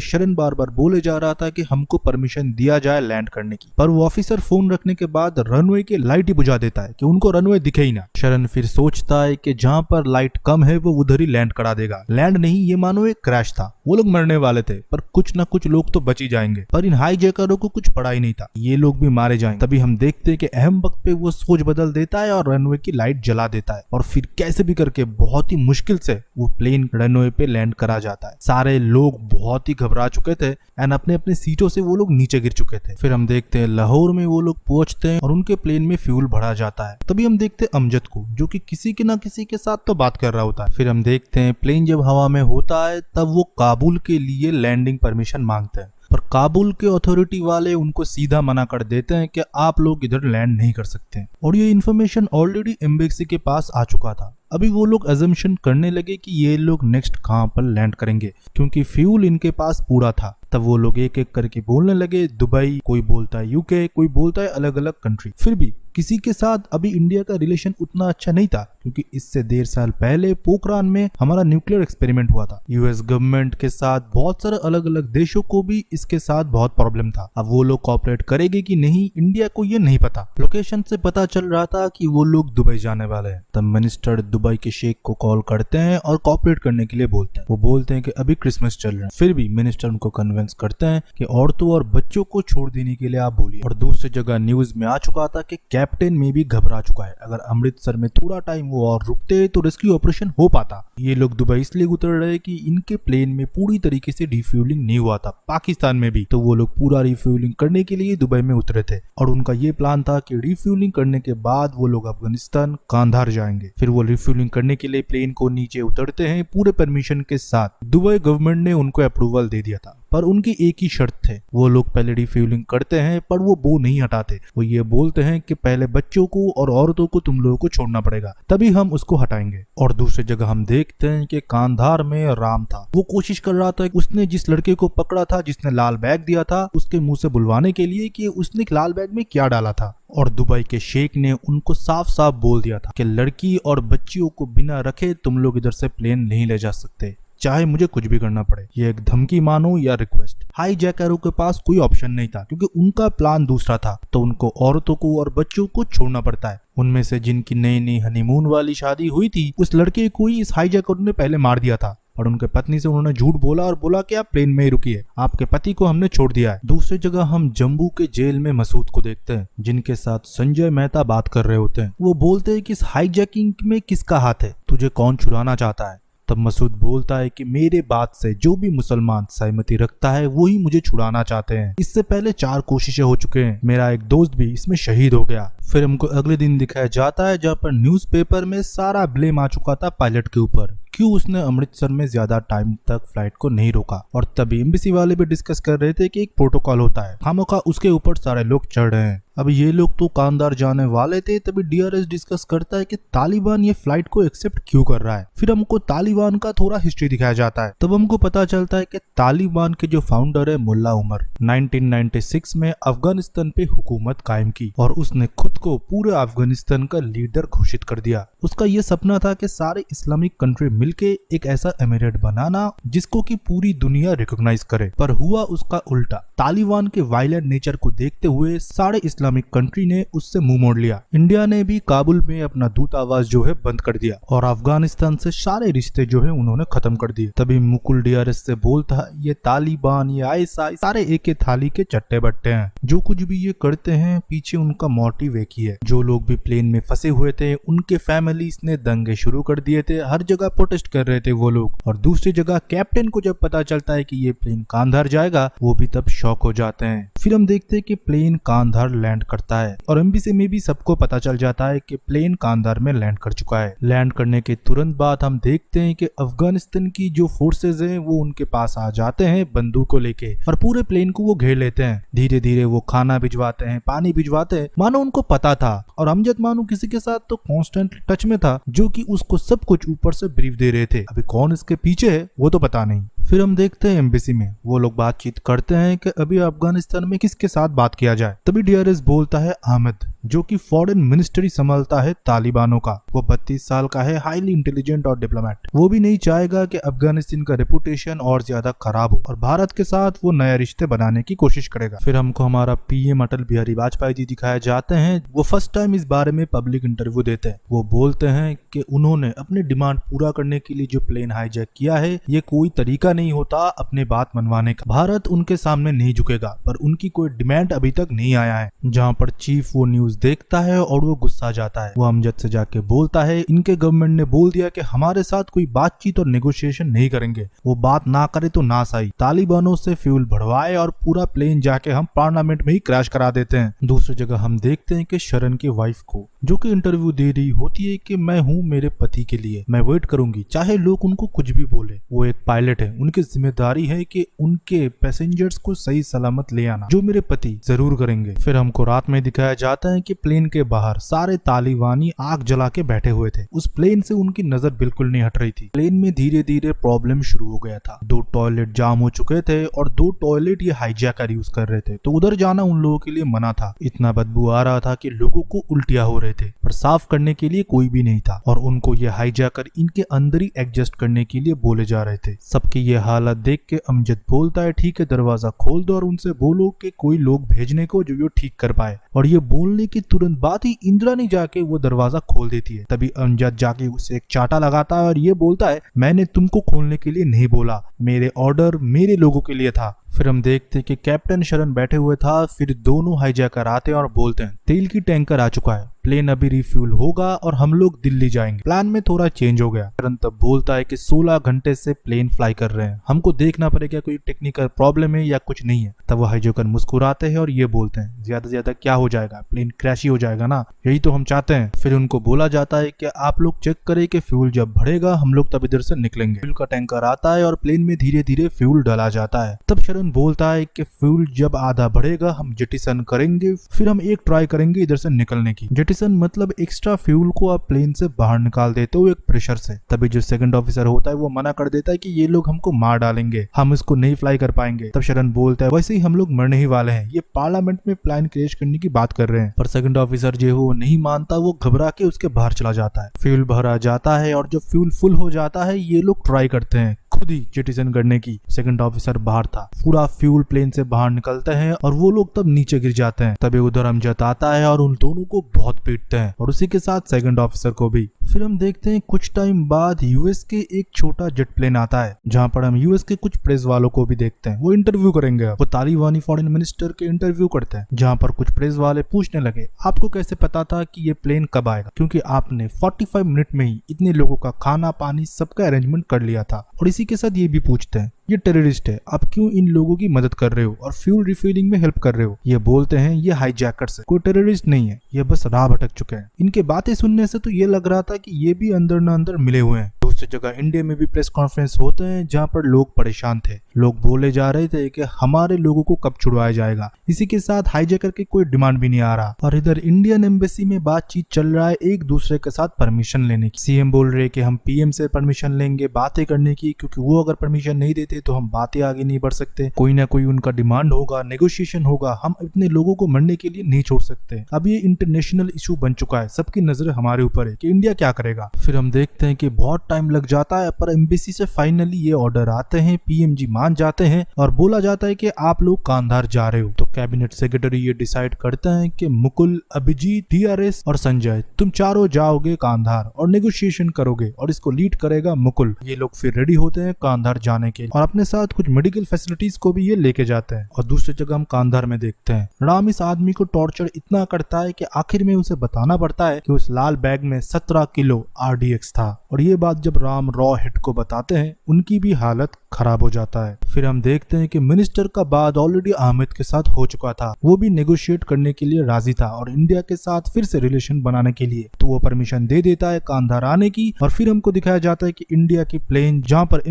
शरण बार बार बोले जा रहा था कि हमको परमिशन दिया जाए लैंड करने की, पर वो ऑफिसर फोन रखने के बाद रनवे की लाइट ही बुझा देता है कि उनको रनवे दिखे ही ना। शरण फिर सोचता है कि जहाँ पर लाइट कम है वो उधर ही लैंड करा देगा। लैंड नहीं, ये मानो एक क्रैश था, वो लोग मरने वाले थे पर कुछ न कुछ लोग तो बच जाएंगे। पर इन हाईजैकरों को कुछ पड़ा ही नहीं था, ये लोग भी मारे जाएंगे। तभी हम देखते हैं कि अहम वक्त पे वो सोच बदल देता है और रनवे की लाइट जला देता है और फिर कैसे भी करके बहुत ही मुश्किल से वो प्लेन रनवे पे लैंड करा जाता है। सारे लोग बहुत ही घबरा चुके थे एंड अपने अपने सीटों से वो लोग नीचे गिर चुके थे। फिर हम देखते हैं लाहौर में वो लोग पहुंचते हैं और उनके प्लेन में फ्यूल भरा जाता है। तभी हम देखते हैं अमजद को, जो कि किसी के ना किसी के साथ तो बात कर रहा होता है। फिर हम देखते हैं प्लेन जब हवा में होता है तब वो काबुल के लिए लैंडिंग परमिशन मांगते हैं, पर काबुल के अथॉरिटी वाले उनको सीधा मना कर देते हैं कि आप लोग इधर लैंड नहीं कर सकते। और ये इन्फॉर्मेशन ऑलरेडी एम्बेसी के पास आ चुका था। अभी वो लोग अजम्पशन करने लगे कि ये लोग नेक्स्ट कहां पर लैंड करेंगे, क्योंकि फ्यूल इनके पास पूरा था। तब वो लोग एक एक करके बोलने लगे, दुबई, कोई बोलता है यूके, कोई बोलता है अलग अलग कंट्री। फिर भी किसी के साथ अभी इंडिया का रिलेशन उतना अच्छा नहीं था, क्योंकि इससे 1.5 साल पहले पोखरान में हमारा न्यूक्लियर एक्सपेरिमेंट हुआ था। यूएस गवर्नमेंट के साथ बहुत सारे अलग अलग देशों को भी इसके साथ बहुत प्रॉब्लम था। अब वो लोग कॉपरेट करेंगे कि नहीं, इंडिया को ये नहीं पता। लोकेशन से पता चल रहा था कि वो लोग दुबई जाने वाले हैं। तब मिनिस्टर दुबई के शेख को कॉल करते हैं और कॉपरेट करने के लिए बोलते हैं। वो बोलते हैं कि अभी क्रिसमस चल रहा है। फिर भी मिनिस्टर उनको कन्विंस करते हैं कि औरतों और बच्चों को छोड़ देने के लिए आप बोलिए। और दूसरी जगह न्यूज में आ चुका था कि कैप्टन में भी घबरा चुका है, अगर अमृतसर में थोड़ा टाइम वो और रुकते तो रेस्क्यू ऑपरेशन हो पाता। ये लोग दुबई इसलिए उतर रहे कि इनके प्लेन में पूरी तरीके से रिफ्यूलिंग नहीं हुआ था पाकिस्तान में भी, तो वो लोग पूरा रिफ्यूलिंग करने के लिए दुबई में उतरे थे। और उनका ये प्लान था कि रिफ्यूलिंग करने के बाद वो लोग अफगानिस्तान कांधार जाएंगे। फिर वो रिफ्यूलिंग करने के लिए प्लेन को नीचे उतरते हैं पूरे परमिशन के साथ। दुबई गवर्नमेंट ने उनको अप्रूवल दे दिया था, पर उनकी एक ही शर्त थे, वो लोग पहले रिफ्यूलिंग करते हैं पर वो बो नहीं हटाते। वो ये बोलते हैं कि पहले बच्चों को और औरतों को तुम लोगों को छोड़ना पड़ेगा, तभी हम उसको हटाएंगे। और दूसरी जगह हम देखते हैं कि कांधार में राम था, वो कोशिश कर रहा था कि उसने जिस लड़के को पकड़ा था जिसने लाल बैग दिया था उसके मुंह से बुलवाने के लिए कि उसने लाल बैग में क्या डाला था। और दुबई के शेख ने उनको साफ साफ बोल दिया था कि लड़की और बच्चियों को बिना रखे तुम लोग इधर से प्लेन नहीं ले जा सकते, चाहे मुझे कुछ भी करना पड़े। ये एक धमकी मानो या रिक्वेस्ट। हाईजैकरों के पास कोई ऑप्शन नहीं था, क्योंकि उनका प्लान दूसरा था, तो उनको औरतों को और बच्चों को छोड़ना पड़ता है। उनमें से जिनकी नई नई हनीमून वाली शादी हुई थी उस लड़के को ही इस हाईजैकर ने पहले मार दिया था। और उनके पत्नी से उन्होंने झूठ बोला और बोला कि आप प्लेन में ही रुकिए, आपके पति को हमने छोड़ दिया है। दूसरी जगह हम जम्मू के जेल में मसूद को देखते हैं, जिनके साथ संजय मेहता बात कर रहे होते हैं। वो बोलते हैं कि इस हाईजैकिंग में किसका हाथ है, तुझे कौन छुड़ाना चाहता है। तब मसूद बोलता है कि मेरे बात से जो भी मुसलमान सहमति रखता है वही मुझे छुड़ाना चाहते हैं। इससे पहले 4 कोशिशें हो चुके हैं, मेरा एक दोस्त भी इसमें शहीद हो गया। फिर हमको अगले दिन दिखाया जाता है जहाँ पर न्यूज़पेपर में सारा ब्लेम आ चुका था पायलट के ऊपर, क्यों उसने अमृतसर में ज्यादा टाइम तक फ्लाइट को नहीं रोका। और तभी एम्बेसी वाले भी डिस्कस कर रहे थे कि एक प्रोटोकॉल होता है, खामोखा उसके ऊपर सारे लोग चढ़ रहे हैं। अब ये लोग तो कांधार जाने वाले थे, तभी डीआरएस डिस्कस करता है कि तालिबान ये फ्लाइट को एक्सेप्ट क्यों कर रहा है। फिर हमको तालिबान का थोड़ा हिस्ट्री दिखाया जाता है। तब हमको पता चलता है कि तालिबान के जो फाउंडर है मुल्ला उमर, 1996 में अफगानिस्तान पे हुकूमत कायम की और उसने खुद को पूरे अफगानिस्तान का लीडर घोषित कर दिया। उसका ये सपना था कि सारे इस्लामिक कंट्री मिलके एक ऐसा एमिरेट बनाना जिसको कि पूरी दुनिया रिकॉग्नाइज करे, पर हुआ उसका उल्टा। तालिबान के वायलेंट नेचर को देखते हुए सारे इस्लामिक कंट्री ने उससे मुंह मोड़ लिया। इंडिया ने भी काबुल में अपना दूतावास जो है बंद कर दिया और अफगानिस्तान से सारे रिश्ते जो है उन्होंने खत्म कर दिए। तभी मुकुल DRS से बोलता, ये तालिबान, ये ISI सारे एक ही थाली के चट्टे बट्टे हैं। जो कुछ भी ये करते हैं पीछे उनका मोटिव एक ही है। जो लोग भी प्लेन में फंसे हुए थे उनके फैमिलीज ने दंगे शुरू कर दिए थे, हर जगह प्रोटेस्ट कर रहे थे वो लोग। और दूसरी जगह कैप्टन को जब पता चलता है कि ये प्लेन कांधार जाएगा वो भी तब शॉक हो जाते हैं। फिर हम देखते हैं कि प्लेन कांधार लैंड करता है और एम्बेसी में भी सबको पता चल जाता है कि प्लेन कांधार में लैंड कर चुका है। लैंड करने के तुरंत बाद हम देखते हैं कि अफगानिस्तान की जो फोर्सेज हैं वो उनके पास आ जाते हैं बंदूक को लेके और पूरे प्लेन को वो घेर लेते हैं। धीरे धीरे वो खाना भिजवाते हैं, पानी भिजवाते हैं, मानो उनको पता था। और अमजद मानो किसी के साथ तो कॉन्स्टेंट टच में था जो कि उसको सब कुछ ऊपर से ब्रीफ दे रहे थे। अभी कौन इसके पीछे है वो तो पता नहीं। फिर हम देखते हैं एम्बेसी में वो लोग बातचीत करते हैं कि अभी अफगानिस्तान में किसके साथ बात किया जाए। तभी DRS बोलता है अहमद, जो कि फॉरेन मिनिस्ट्री संभालता है तालिबानों का। वो 32 साल का है, हाईली इंटेलिजेंट और डिप्लोमेट। वो भी नहीं चाहेगा कि अफगानिस्तान का रेपुटेशन और ज्यादा खराब हो और भारत के साथ वो नया रिश्ते बनाने की कोशिश करेगा। फिर हमको हमारा PM अटल बिहारी वाजपेयी जी दिखाए जाते हैं। वो फर्स्ट टाइम इस बारे में पब्लिक इंटरव्यू देते हैं। वो बोलते हैं कि उन्होंने अपने डिमांड पूरा करने के लिए जो प्लेन हाईजैक किया है ये कोई तरीका नहीं होता अपने बात मनवाने का। भारत उनके सामने नहीं झुकेगा, पर उनकी कोई डिमांड अभी तक नहीं आया है। जहाँ पर चीफ वो न्यूज देखता है और वो गुस्सा जाता है। वो अमजद से जाके बोलता है इनके गवर्नमेंट ने बोल दिया कि हमारे साथ कोई बातचीत और नेगोशिएशन नहीं करेंगे, वो बात ना करे तो ना सही। तालिबानों से फ्यूल भरवाए और पूरा प्लेन जाके हम पार्लियामेंट में ही क्रैश करा देते हैं। दूसरी जगह हम देखते हैं कि शरण की वाइफ को जो कि इंटरव्यू दे रही होती है कि मैं हूँ मेरे पति के लिए, मैं वेट करूंगी चाहे लोग उनको कुछ भी बोले। वो एक पायलट है, उनकी जिम्मेदारी है कि उनके पैसेंजर्स को सही सलामत ले आना, जो मेरे पति जरूर करेंगे। फिर हमको रात में दिखाया जाता है कि प्लेन के बाहर सारे तालिबानी आग जला के बैठे हुए थे। उस प्लेन से उनकी नजर बिल्कुल नहीं हट रही थी। प्लेन में धीरे धीरे प्रॉब्लम शुरू हो गया था। 2 टॉयलेट जाम हो चुके थे और 2 टॉयलेट ये हाईजैकर यूज कर रहे थे, तो उधर जाना उन लोगों के लिए मना था। इतना बदबू आ रहा था कि लोगों को उल्टियां हो रहे थे, पर साफ करने के लिए कोई भी नहीं था और उनको ये हाईजैकर इनके अंदर ही एडजस्ट करने के लिए बोले जा रहे थे। सबकी ये हालत देख के अमजद बोलता है ठीक है दरवाजा खोल दो और उनसे बोलो कि कोई लोग भेजने को जो ये ठीक कर पाए। और ये बोलने के तुरंत बाद ही इंद्रानी जाके वो दरवाजा खोल देती है। तभी अमजद जाके उसे एक चाटा लगाता है और ये बोलता है मैंने तुमको खोलने के लिए नहीं बोला, मेरे ऑर्डर मेरे लोगों के लिए था। फिर हम देखते कि कैप्टन शरण बैठे हुए था। फिर दोनों हाईजैकर आते हैं और बोलते हैं तेल की टैंकर आ चुका है, प्लेन अभी रिफ्यूल होगा और हम लोग दिल्ली जाएंगे। प्लान में थोड़ा चेंज हो गया। शरण तब बोलता है कि 16 घंटे से प्लेन फ्लाई कर रहे हैं, हमको देखना पड़ेगा कोई टेक्निकल प्रॉब्लम है या कुछ नहीं है। तब वो हाईजैकर मुस्कुराते हैं और ये बोलते हैं ज्यादा से ज्यादा क्या हो जाएगा, प्लेन क्रैश ही हो जाएगा ना, यही तो हम चाहते हैं। फिर उनको बोला जाता है कि आप लोग चेक करें कि फ्यूल जब भरेगा हम लोग तब इधर से निकलेंगे। फ्यूल का टैंकर आता है और प्लेन में धीरे धीरे फ्यूल डाला जाता है। तब शरण बोलता है कि फ्यूल जब आधा बढ़ेगा हम जेटिसन करेंगे, फिर हम एक ट्राई करेंगे इधर से निकलने की। जेटिसन मतलब एक्स्ट्रा फ्यूल को आप प्लेन से बाहर निकाल देते हो एक प्रेशर से। तभी जो सेकंड ऑफिसर होता है वो मना कर देता है कि ये लोग हमको मार डालेंगे, हम इसको नहीं फ्लाई कर पाएंगे। तब शरण बोलता है वैसे ही हम लोग मरने ही वाले हैं, ये पार्लियामेंट में प्लान क्रैश करने की बात कर रहे हैं। पर सेकंड ऑफिसर जो है वो नहीं मानता, वो घबरा के उसके बाहर चला जाता है। फ्यूल भरा जाता है और जब फ्यूल फुल हो जाता है ये लोग ट्राई करते हैं खुद ही जेटिसन करने की। सेकंड ऑफिसर बाहर था, पूरा फ्यूल प्लेन से बाहर निकलते हैं और वो लोग तब नीचे गिर जाते हैं। तभी उधर अमजद आता है और उन दोनों को बहुत पीटते हैं और उसी के साथ सेकंड ऑफिसर को भी। फिर हम देखते हैं कुछ टाइम बाद यूएस के एक छोटा जेट प्लेन आता है, जहाँ पर हम यूएस के कुछ प्रेस वालों को भी देखते हैं। वो इंटरव्यू करेंगे, वो तालिबानी फॉरेन मिनिस्टर के इंटरव्यू करते हैं, जहाँ पर कुछ प्रेस वाले पूछने लगे आपको कैसे पता था कि ये प्लेन कब आएगा, क्योंकि आपने 45 मिनट में ही इतने लोगों का खाना पानी सबका अरेंजमेंट कर लिया था। और इसी के साथ ये भी पूछते हैं ये टेररिस्ट है, आप क्यों इन लोगों की मदद कर रहे हो और फ्यूल रिफिलिंग में हेल्प कर रहे हो। ये बोलते हैं ये हाईजैकर्स है, कोई टेररिस्ट नहीं है, ये बस राह भटक चुके हैं। इनके बातें सुनने से तो ये लग रहा था कि ये भी अंदर न अंदर मिले हुए हैं। दूसरी जगह इंडिया में भी प्रेस कॉन्फ्रेंस होते हैं जहां पर लोग परेशान थे। लोग बोले जा रहे थे कि हमारे लोगों को कब छुड़वाया जाएगा। इसी के साथ हाईजैकर की कोई डिमांड भी नहीं आ रहा और इधर इंडियन एम्बेसी में बातचीत चल रहा है एक दूसरे के साथ परमिशन लेने की। सीएम बोल रहे कि हम पीएम से परमिशन लेंगे बातें करने की, क्योंकि वो अगर परमिशन नहीं देते तो हम बातें आगे नहीं बढ़ सकते। कोई ना कोई उनका डिमांड होगा, नेगोशिएशन होगा, हम इतने लोगों को मरने के लिए नहीं छोड़ सकते। अब ये इंटरनेशनल इशू बन चुका है, सबकी नजर हमारे ऊपर है कि इंडिया क्या करेगा। फिर हम देखते हैं कि बहुत टाइम लग जाता है पर एम्बेसी से फाइनली ये ऑर्डर आते हैं, पीएम जी मान जाते हैं और बोला जाता है कि आप लोग कांधार जा रहे हो। तो कैबिनेट सेक्रेटरी ये डिसाइड करते हैं कि मुकुल, अभिजीत, टीआरएस और संजय तुम चारों जाओगे कांधार और नेगोशिएशन करोगे और इसको लीड करेगा मुकुल। ये लोग फिर रेडी होते हैं कांधार जाने के लिए और अपने साथ कुछ मेडिकल फैसिलिटीज को भी ये लेके जाते हैं। और दूसरी जगह हम कांधार में देखते हैं राम इस आदमी को टॉर्चर इतना करता है कि आखिर में उसे बताना पड़ता है कि उस लाल बैग में 17 किलो आरडीएक्स था। और ये बात जब राम रॉ हिट को बताते हैं उनकी भी हालत खराब हो जाता है। फिर हम देखते हैं कि मिनिस्टर का बाद ऑलरेडी अहमद के साथ हो चुका था, वो भी नेगोशिएट करने के लिए राजी था और इंडिया के साथ फिर से रिलेशन बनाने के लिए, तो वो परमिशन दे देता है कांधार आने की। और फिर हमको दिखाया जाता है कि इंडिया की प्लेन जहां पर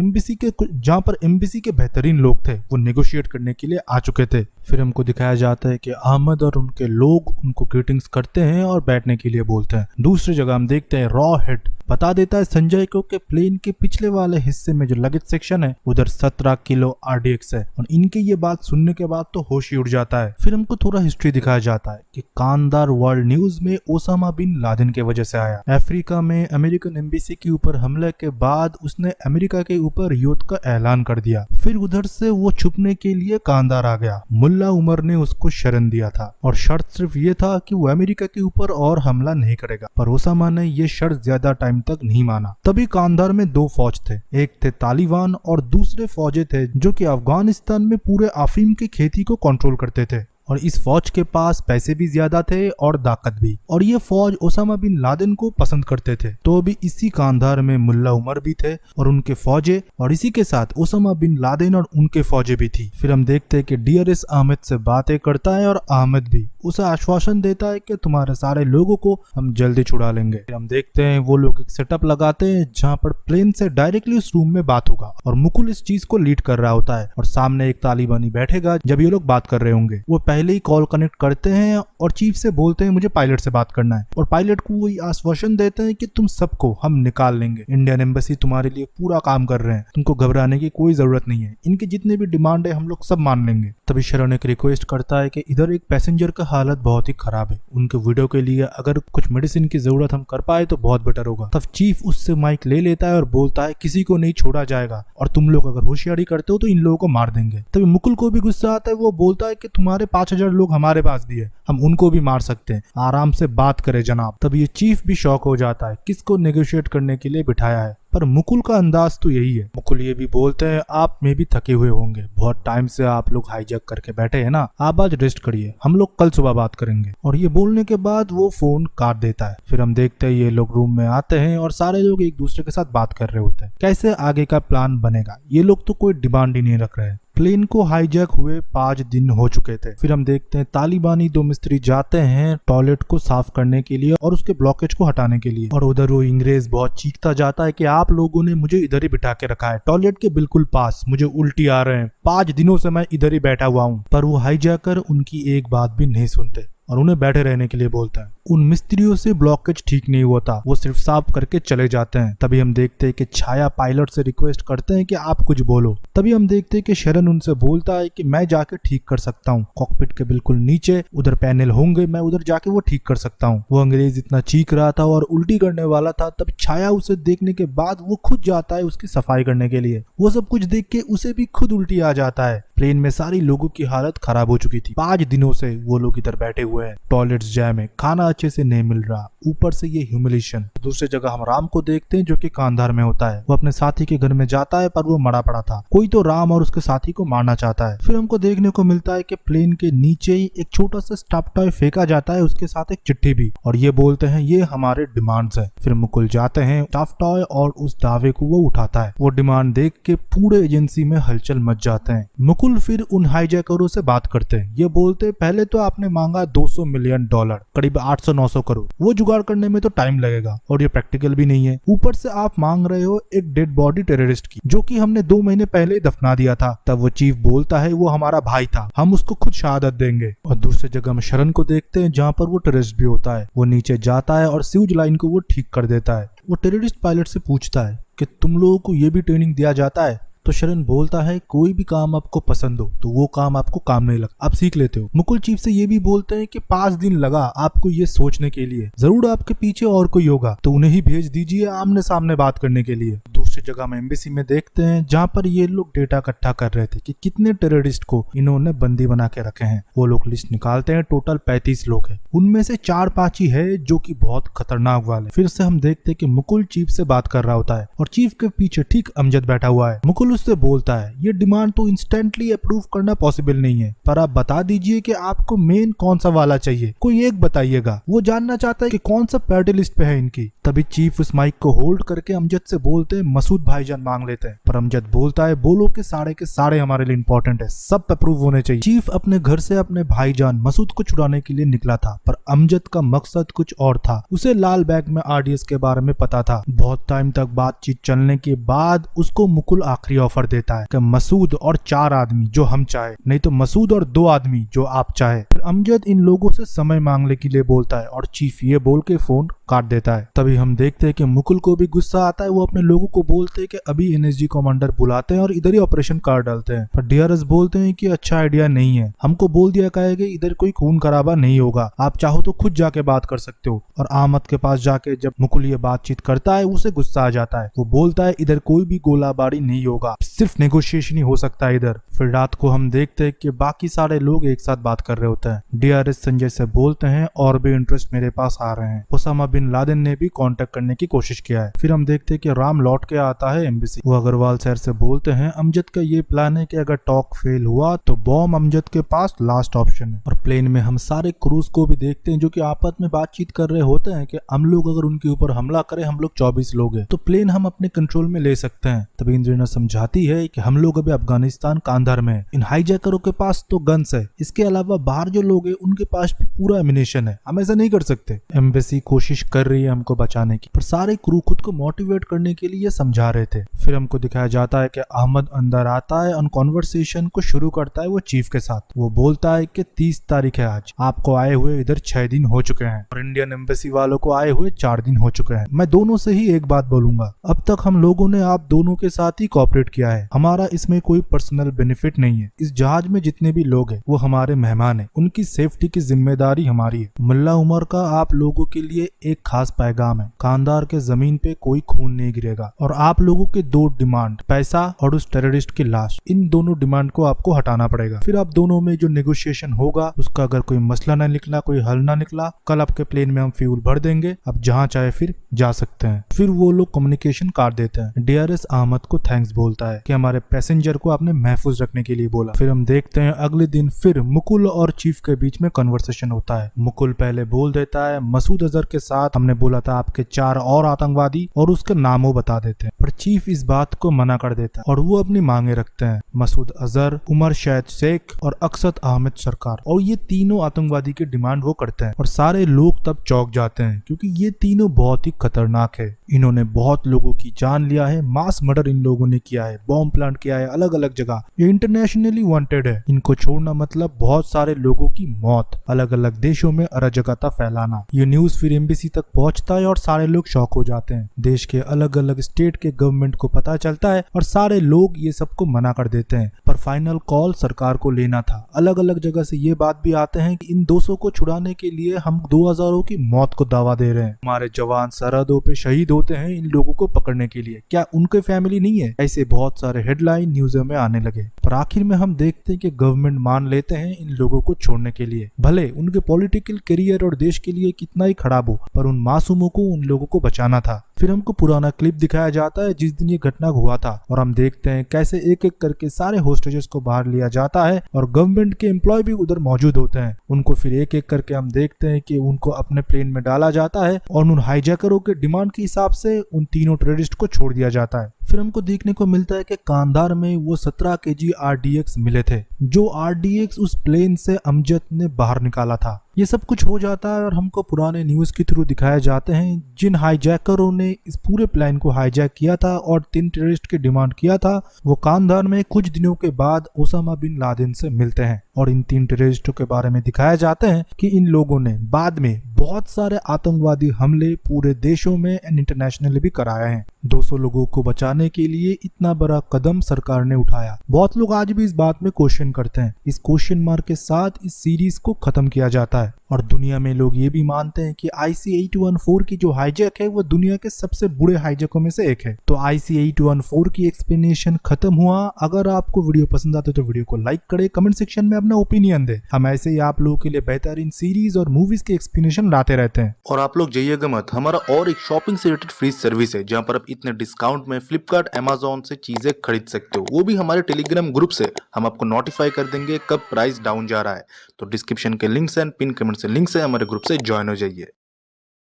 एम्बेसी के बेहतरीन लोग थे वो नेगोशिएट करने के लिए आ चुके थे। फिर हमको दिखाया जाता है कि अहमद और उनके लोग उनको ग्रीटिंग्स करते हैं और बैठने के लिए बोलते हैं। दूसरी जगह हम देखते हैं रॉ हिट बता देता है संजय को कि प्लेन के पिछले वाले हिस्से में जो लगेज सेक्शन है उधर 17 किलो आरडीएक्स है। और इनके ये बात सुनने के बाद तो होश ही उड़ जाता है। फिर हमको थोड़ा हिस्ट्री दिखाया जाता है कि कांधार वर्ल्ड न्यूज में ओसामा बिन लादेन के वजह से आया। अफ्रीका में अमेरिकन एम्बेसी के ऊपर हमले के बाद उसने अमेरिका के ऊपर युद्ध का ऐलान कर दिया। फिर उधर से वो छुपने के लिए कांधार आ गया। मुल्ला उमर ने उसको शरण दिया था और शर्त सिर्फ ये था कि वो अमेरिका के ऊपर और हमला नहीं करेगा, पर ओसामा ने ये शर्त ज्यादा टाइम तक नहीं माना। तभी कांधार में दो फौज थे, एक थे तालिबान और दूसरे फौजे थे जो कि अफगानिस्तान में पूरे अफीम की खेती को कंट्रोल करते थे। और इस फौज के पास पैसे भी ज्यादा थे और ताकत भी, और ये फौज ओसामा बिन लादेन को पसंद करते थे। तो अभी इसी कांधार में मुल्ला उमर भी थे और उनके फौजे, और इसी के साथ ओसामा बिन लादेन और उनके फौजे भी थी। फिर हम देखते हैं कि डीआरएस अहमद से बातें करता है और अहमद भी उसे आश्वासन देता है कि तुम्हारे सारे लोगों को हम जल्दी छुड़ा लेंगे। फिर हम देखते हैं वो लोग एक सेटअप लगाते हैं जहाँ पर प्लेन से डायरेक्टली उस रूम में बात होगा और मुकुल इस चीज को लीड कर रहा होता है और सामने एक तालिबानी बैठेगा जब ये लोग बात कर रहे होंगे। वो पहले ही कॉल कनेक्ट करते हैं और चीफ से बोलते हैं मुझे पायलट से बात करना है, और पायलट को वही आश्वासन देते हैं कि तुम सबको हम निकाल लेंगे, इंडियन एम्बेसी तुम्हारे लिए पूरा काम कर रहे हैं, तुमको घबराने की कोई जरूरत नहीं है, इनके जितने भी डिमांड है हम लोग सब मान लेंगे। तभी शरण एक रिक्वेस्ट करता है कि इधर एक पैसेंजर का हालत बहुत ही खराब है, उनके वीडियो के लिए अगर कुछ मेडिसिन की जरूरत हम कर पाए तो बहुत बेटर होगा। तब चीफ उससे माइक ले लेता है और बोलता है किसी को नहीं छोड़ा जाएगा और तुम लोग अगर होशियारी करते हो तो इन लोगों को मार देंगे। तभी मुकुल को भी गुस्सा आता है, वो बोलता है कि तुम्हारे 5000 लोग हमारे पास भी है, हम उनको भी मार सकते हैं, आराम से बात करें जनाब। तब ये चीफ भी शॉक हो जाता है किसको नेगोशिएट करने के लिए बिठाया है, पर मुकुल का अंदाज तो यही है। मुकुल ये भी बोलते हैं आप में भी थके हुए होंगे, बहुत टाइम से आप लोग हाईजैक करके बैठे हैं ना, आप आज रेस्ट करिए, हम लोग कल सुबह बात करेंगे। और ये बोलने के बाद वो फोन काट देता है। फिर हम देखते हैं ये लोग रूम में आते हैं और सारे लोग एक दूसरे के साथ बात कर रहे होते हैं कैसे आगे का प्लान बनेगा। ये लोग तो कोई डिमांड ही नहीं रख रहे हैं। प्लेन को हाईजैक हुए 5 दिन हो चुके थे। फिर हम देखते हैं तालिबानी 2 मिस्त्री जाते हैं टॉयलेट को साफ करने के लिए और उसके ब्लॉकेज को हटाने के लिए, और उधर वो इंग्रेज बहुत चीखता जाता है कि आप लोगों ने मुझे इधर ही बिठा के रखा है, टॉयलेट के बिल्कुल पास, मुझे उल्टी आ रहे हैं, 5 दिनों से मैं इधर ही बैठा हुआ हूँ। पर वो हाईजैकर उनकी एक बात भी नहीं सुनते और उन्हें बैठे रहने के लिए बोलता है। उन मिस्त्रियों से ब्लॉकेज ठीक नहीं होता, वो सिर्फ साफ करके चले जाते हैं। तभी हम देखते हैं कि छाया पायलट से रिक्वेस्ट करते हैं कि आप कुछ बोलो। तभी हम देखते हैं कि शरण उनसे बोलता है कि मैं जाके ठीक कर सकता हूँ, कॉकपिट के बिल्कुल नीचे उधर पैनल होंगे, मैं उधर जाके वो ठीक कर सकता हूँ। वो अंग्रेज इतना चीख रहा था और उल्टी करने वाला था, तब छाया उसे देखने के बाद वो खुद जाता है उसकी सफाई करने के लिए। वो सब कुछ देख के उसे भी खुद उल्टी आ जाता है। प्लेन में सारी लोगों की हालत खराब हो चुकी थी, 5 दिनों से वो लोग इधर बैठे हुए हैं, टॉयलेट्स जैम है, खाना अच्छे से नहीं मिल रहा, ऊपर से ये ह्यूमिलेशन। दूसरी जगह हम राम को देखते हैं जो कि कांधार में होता है। वो अपने साथी के घर में जाता है पर वो मरा पड़ा था, कोई तो राम और उसके साथी को मारना चाहता है। फिर हमको देखने को मिलता है कि प्लेन के नीचे ही एक छोटा सा स्टफ टॉय फेंका जाता है, उसके साथ एक चिट्ठी भी, और ये बोलते हैं ये हमारे डिमांड्स है। फिर मुकुल जाते हैं स्टफ टॉय और उस दावे को वो उठाता है। वो डिमांड देख के पूरे एजेंसी में हलचल मच जाते हैं। मुकुल फिर उन हाईजैकरों से बात करते हैं, ये बोलते पहले तो आपने मांगा 200 मिलियन डॉलर, करीब 800-900 करोड़। वो जुगाड़ करने में तो टाइम लगेगा और ये प्रैक्टिकल भी नहीं है। ऊपर से आप मांग रहे हो एक डेड बॉडी टेररिस्ट की, जो कि हमने 2 महीने पहले ही दफना दिया था। तब वो चीफ बोलता है वो हमारा भाई था, हम उसको खुद शहादत देंगे। और दूसरी जगह हम शरण को देखते हैं जहाँ पर वो टेररिस्ट भी होता है। वो नीचे जाता है और फ्यूज लाइन को वो ठीक कर देता है। वो टेररिस्ट पायलट से पूछता है कि तुम लोगों को ये भी ट्रेनिंग दिया जाता है? तो शरण बोलता है कोई भी काम आपको पसंद हो तो वो काम आपको काम नहीं लगता, आप सीख लेते हो। मुकुल चीफ से ये भी बोलते हैं कि 5 दिन लगा आपको ये सोचने के लिए, जरूर आपके पीछे और कोई होगा तो उन्हें ही भेज दीजिए आमने सामने बात करने के लिए। दूसरी जगह हम एम्बेसी में देखते हैं जहाँ पर ये लोग डेटा इकट्ठा कर रहे थे कि कितने टेररिस्ट को इन्होंने बंदी बना के रखे हैं। वो लोग लिस्ट निकालते हैं, टोटल 35 लोग हैं। उनमें से 4-5 ही है जो कि बहुत खतरनाक वाले। फिर से हम देखते हैं कि मुकुल चीफ से बात कर रहा होता है और चीफ के पीछे ठीक अमजद बैठा हुआ है। मुकुल उससे बोलता है ये डिमांड तो इंस्टेंटली अप्रूव करना पॉसिबल नहीं है, पर आप बता दीजिए कि आपको मेन कौन सा वाला चाहिए, कोई एक बताइएगा। वो जानना चाहता है कि कौन सा प्रायोरिटी लिस्ट पे है इनकी। तभी चीफ उस माइक को होल्ड करके अमजद से बोलते हैं मसूद भाईजान मांग लेते हैं, पर अमजद बोलता है बोलो के सारे हमारे लिए इंपॉर्टेंट है, सब अप्रूव होने चाहिए। चीफ अपने घर से अपने भाईजान मसूद को छुड़ाने के लिए निकला था, पर अमजद का मकसद कुछ और था। उसे लाल बैग में आरडीएस के बारे में पता था। बहुत टाइम तक बातचीत चलने के बाद उसको मुकुल आखिरी ऑफर देता है कि मसूद और 4 आदमी जो हम चाहे, नहीं तो मसूद और 2 आदमी जो आप चाहे। फिर अमजद इन लोगों से समय मांगने के लिए बोलता है और चीफ ये बोल के फोन काट देता है। तभी हम देखते हैं कि मुकुल को भी गुस्सा आता है। वो अपने लोगों को बोलते हैं कि अभी एनएसजी कमांडर बुलाते हैं और इधर ही ऑपरेशन कर डालते हैं। पर डीआरएस बोलते हैं कि अच्छा आइडिया नहीं है, हमको बोल दिया गया है कि इधर कोई खून खराबा नहीं होगा, आप चाहो तो खुद जाके बात कर सकते हो। और अहमद के पास जाके जब मुकुल ये बातचीत करता है उसे गुस्सा आ जाता है। वो बोलता है इधर कोई भी गोलाबारी नहीं होगा, सिर्फ नेगोशिएशन ही हो सकता है इधर। फिर रात को हम देखते हैं कि बाकी सारे लोग एक साथ बात कर रहे होते हैं। डीआरएस संजय से बोलते हैं और भी इंटरेस्ट मेरे पास आ रहे हैं। ओसामा बिन लादेन ने भी कांटेक्ट करने की कोशिश किया है। फिर हम देखते हैं कि राम लौट के आता है एम्बेसी। वो अग्रवाल सर से बोलते हैं अमजद का ये प्लान है कि अगर टॉक फेल हुआ तो बॉम्ब अमजद के पास लास्ट ऑप्शन है। और प्लेन में हम सारे क्रूज को भी देखते हैं जो कि आपस में बातचीत कर रहे होते हैं कि हम लोग अगर उनके ऊपर हमला करें, हम लोग 24 लोग हैं तो प्लेन हम अपने कंट्रोल में ले सकते हैं। तभी इंद्रिना समझाती है कि हम लोग अभी अफगानिस्तान कांधार में है, इन हाईजैकरों के पास तो गन्स है, इसके अलावा बाहर जो लोग हैं उनके पास भी पूरा एमिनेशन है, हम ऐसा नहीं कर सकते। एम्बेसी कोशिश कर रही है हमको बचाने की, पर सारे क्रू खुद को मोटिवेट करने के लिए समझा रहे थे। फिर हमको दिखाया जाता है कि अहमद अंदर आता है और कॉन्वर्सेशन को शुरू करता है वो चीफ के साथ। वो बोलता है कि 30 तारीख है आज, आपको आए हुए इधर 6 दिन हो चुके हैं और इंडियन एम्बेसी वालों को आए हुए 4 दिन हो चुके हैं। मैं दोनों से ही एक बात बोलूंगा, अब तक हम लोगों ने आप दोनों के साथ ही कोऑपरेट किया है, हमारा इसमें कोई पर्सनल बेनिफिट नहीं है। इस जहाज में जितने भी लोग हैं वो हमारे मेहमान हैं, उनकी सेफ्टी की जिम्मेदारी हमारी है। मुल्ला उमर का आप लोगों के लिए एक खास पैगाम है, कांधार के जमीन पे कोई खून नहीं गिरेगा और आप लोगों के 2 डिमांड, पैसा और उस टेररिस्ट की लाश, इन दोनों डिमांड को आपको हटाना पड़ेगा। फिर आप दोनों में जो नेगोशिएशन होगा उसका अगर कोई मसला ना निकला, कोई हल ना निकला, कल आपके प्लेन में हम फ्यूल भर देंगे, आप जहाँ चाहे फिर जा सकते हैं। फिर वो लोग कम्युनिकेशन काट देते हैं। डीआरएस अहमद को थैंक्स बोलता है कि हमारे पैसेंजर को आपने महफूज रखने के लिए बोला। फिर हम देखते हैं अगले दिन फिर मुकुल और चीफ के बीच में कन्वर्सेशन होता है। मुकुल पहले बोल देता है मसूद अजहर के साथ हमने बोला था आपके 4 और आतंकवादी और उसके नामों बता देते हैं, पर चीफ इस बात को मना कर देता है और वो अपनी मांगे रखते हैं मसूद अजहर, उमर शैद शेख और अक्सद अहमद सरकार। और ये तीनों आतंकवादी की डिमांड वो करते हैं और सारे लोग तब चौंक जाते हैं क्योंकि ये तीनों बहुत ही खतरनाक है। इन्होंने बहुत लोगों की जान लिया है, मास मर्डर इन लोगों ने किया है, बॉम्ब प्लांट किया है अलग अलग जगह, ये इंटरनेशनली वांटेड है। इनको छोड़ना मतलब बहुत सारे लोगों की मौत, अलग अलग देशों में अराजकता फैलाना। ये न्यूज फिर एम्बेसी तक पहुंचता है और सारे लोग शॉक हो जाते हैं। देश के अलग अलग स्टेट के गवर्नमेंट को पता चलता है और सारे लोग ये सबको मना कर देते हैं, पर फाइनल कॉल सरकार को लेना था। अलग अलग जगह से ये बात भी आते हैं कि इन 200 को छुड़ाने के लिए हम 2000 की मौत को दावा दे रहे हैं। हमारे जवान सरहदों पे शहीद होते हैं इन लोगों को पकड़ने के लिए, क्या उनके फैमिली नहीं है? ऐसे बहुत सारे हेडलाइन न्यूज़ों में आने लगे, पर आखिर में हम देखते हैं कि गवर्नमेंट मान लेते हैं इन लोगों को छोड़ने के लिए, भले उनके पॉलिटिकल करियर और देश के लिए कितना ही खराब हो, पर उन मासूमों को उन लोगों को बचाना था। फिर हमको पुराना क्लिप दिखाया जाता है जिस दिन ये घटना हुआ था और हम देखते हैं कैसे एक एक करके सारे होस्टेजेस को बाहर लिया जाता है और गवर्नमेंट के एम्प्लॉय भी उधर मौजूद होते हैं। उनको फिर एक एक करके हम देखते हैं कि उनको अपने प्लेन में डाला जाता है और उन हाईजैकरों के डिमांड के हिसाब से उन तीनों टेररिस्ट को छोड़ दिया जाता है। फिर हमको देखने को मिलता है कि कांधार में वो 17 kg RDX मिले थे, जो RDX उस प्लेन से अमजद ने बाहर निकाला था। ये सब कुछ हो जाता है और हमको पुराने न्यूज के थ्रू दिखाए जाते हैं जिन हाईजैकरों ने इस पूरे प्लान को हाईजैक किया था और 3 टेररिस्ट की डिमांड किया था, वो कांधार में कुछ दिनों के बाद ओसामा बिन लादेन से मिलते हैं और इन 3 टेररिस्टों के बारे में दिखाया जाते हैं कि इन लोगों ने बाद में बहुत सारे आतंकवादी हमले पूरे देशों में एंड इंटरनेशनली भी कराए हैं। 200 लोगों को बचाने के लिए इतना बड़ा कदम सरकार ने उठाया। बहुत लोग आज भी इस बात में क्वेश्चन करते हैं। इस क्वेश्चन मार्क के साथ इस सीरीज को खत्म किया जाता है और दुनिया में लोग ये भी मानते हैं कि IC-814 की जो हाईजैक है वो दुनिया के सबसे बुरे हाईजैकों में से एक है। तो IC-814 की एक्सप्लेनेशन खत्म हुआ। अगर आपको वीडियो पसंद आते तो वीडियो को लाइक करे, कमेंट सेक्शन में अपना ओपिनियन दे। हम ऐसे ही आप लोगों के लिए बेहतरीन सीरीज और मूवीज के एक्सप्लेनेशन लाते रहते हैं। और आप लोग जाइएगा मत, हमारा और एक शॉपिंग से रिलेटेड फ्री सर्विस है जहां पर आप इतने डिस्काउंट में फ्लिपकार्ट अमेज़न से चीजें खरीद सकते हो, वो भी हमारे टेलीग्राम ग्रुप से। हम आपको नोटिफाई कर देंगे कब प्राइस डाउन जा रहा है। तो डिस्क्रिप्शन के लिंक्स एंड पिन कमेंट से लिंक्स है, हमारे ग्रुप से ज्वाइन हो जाइए।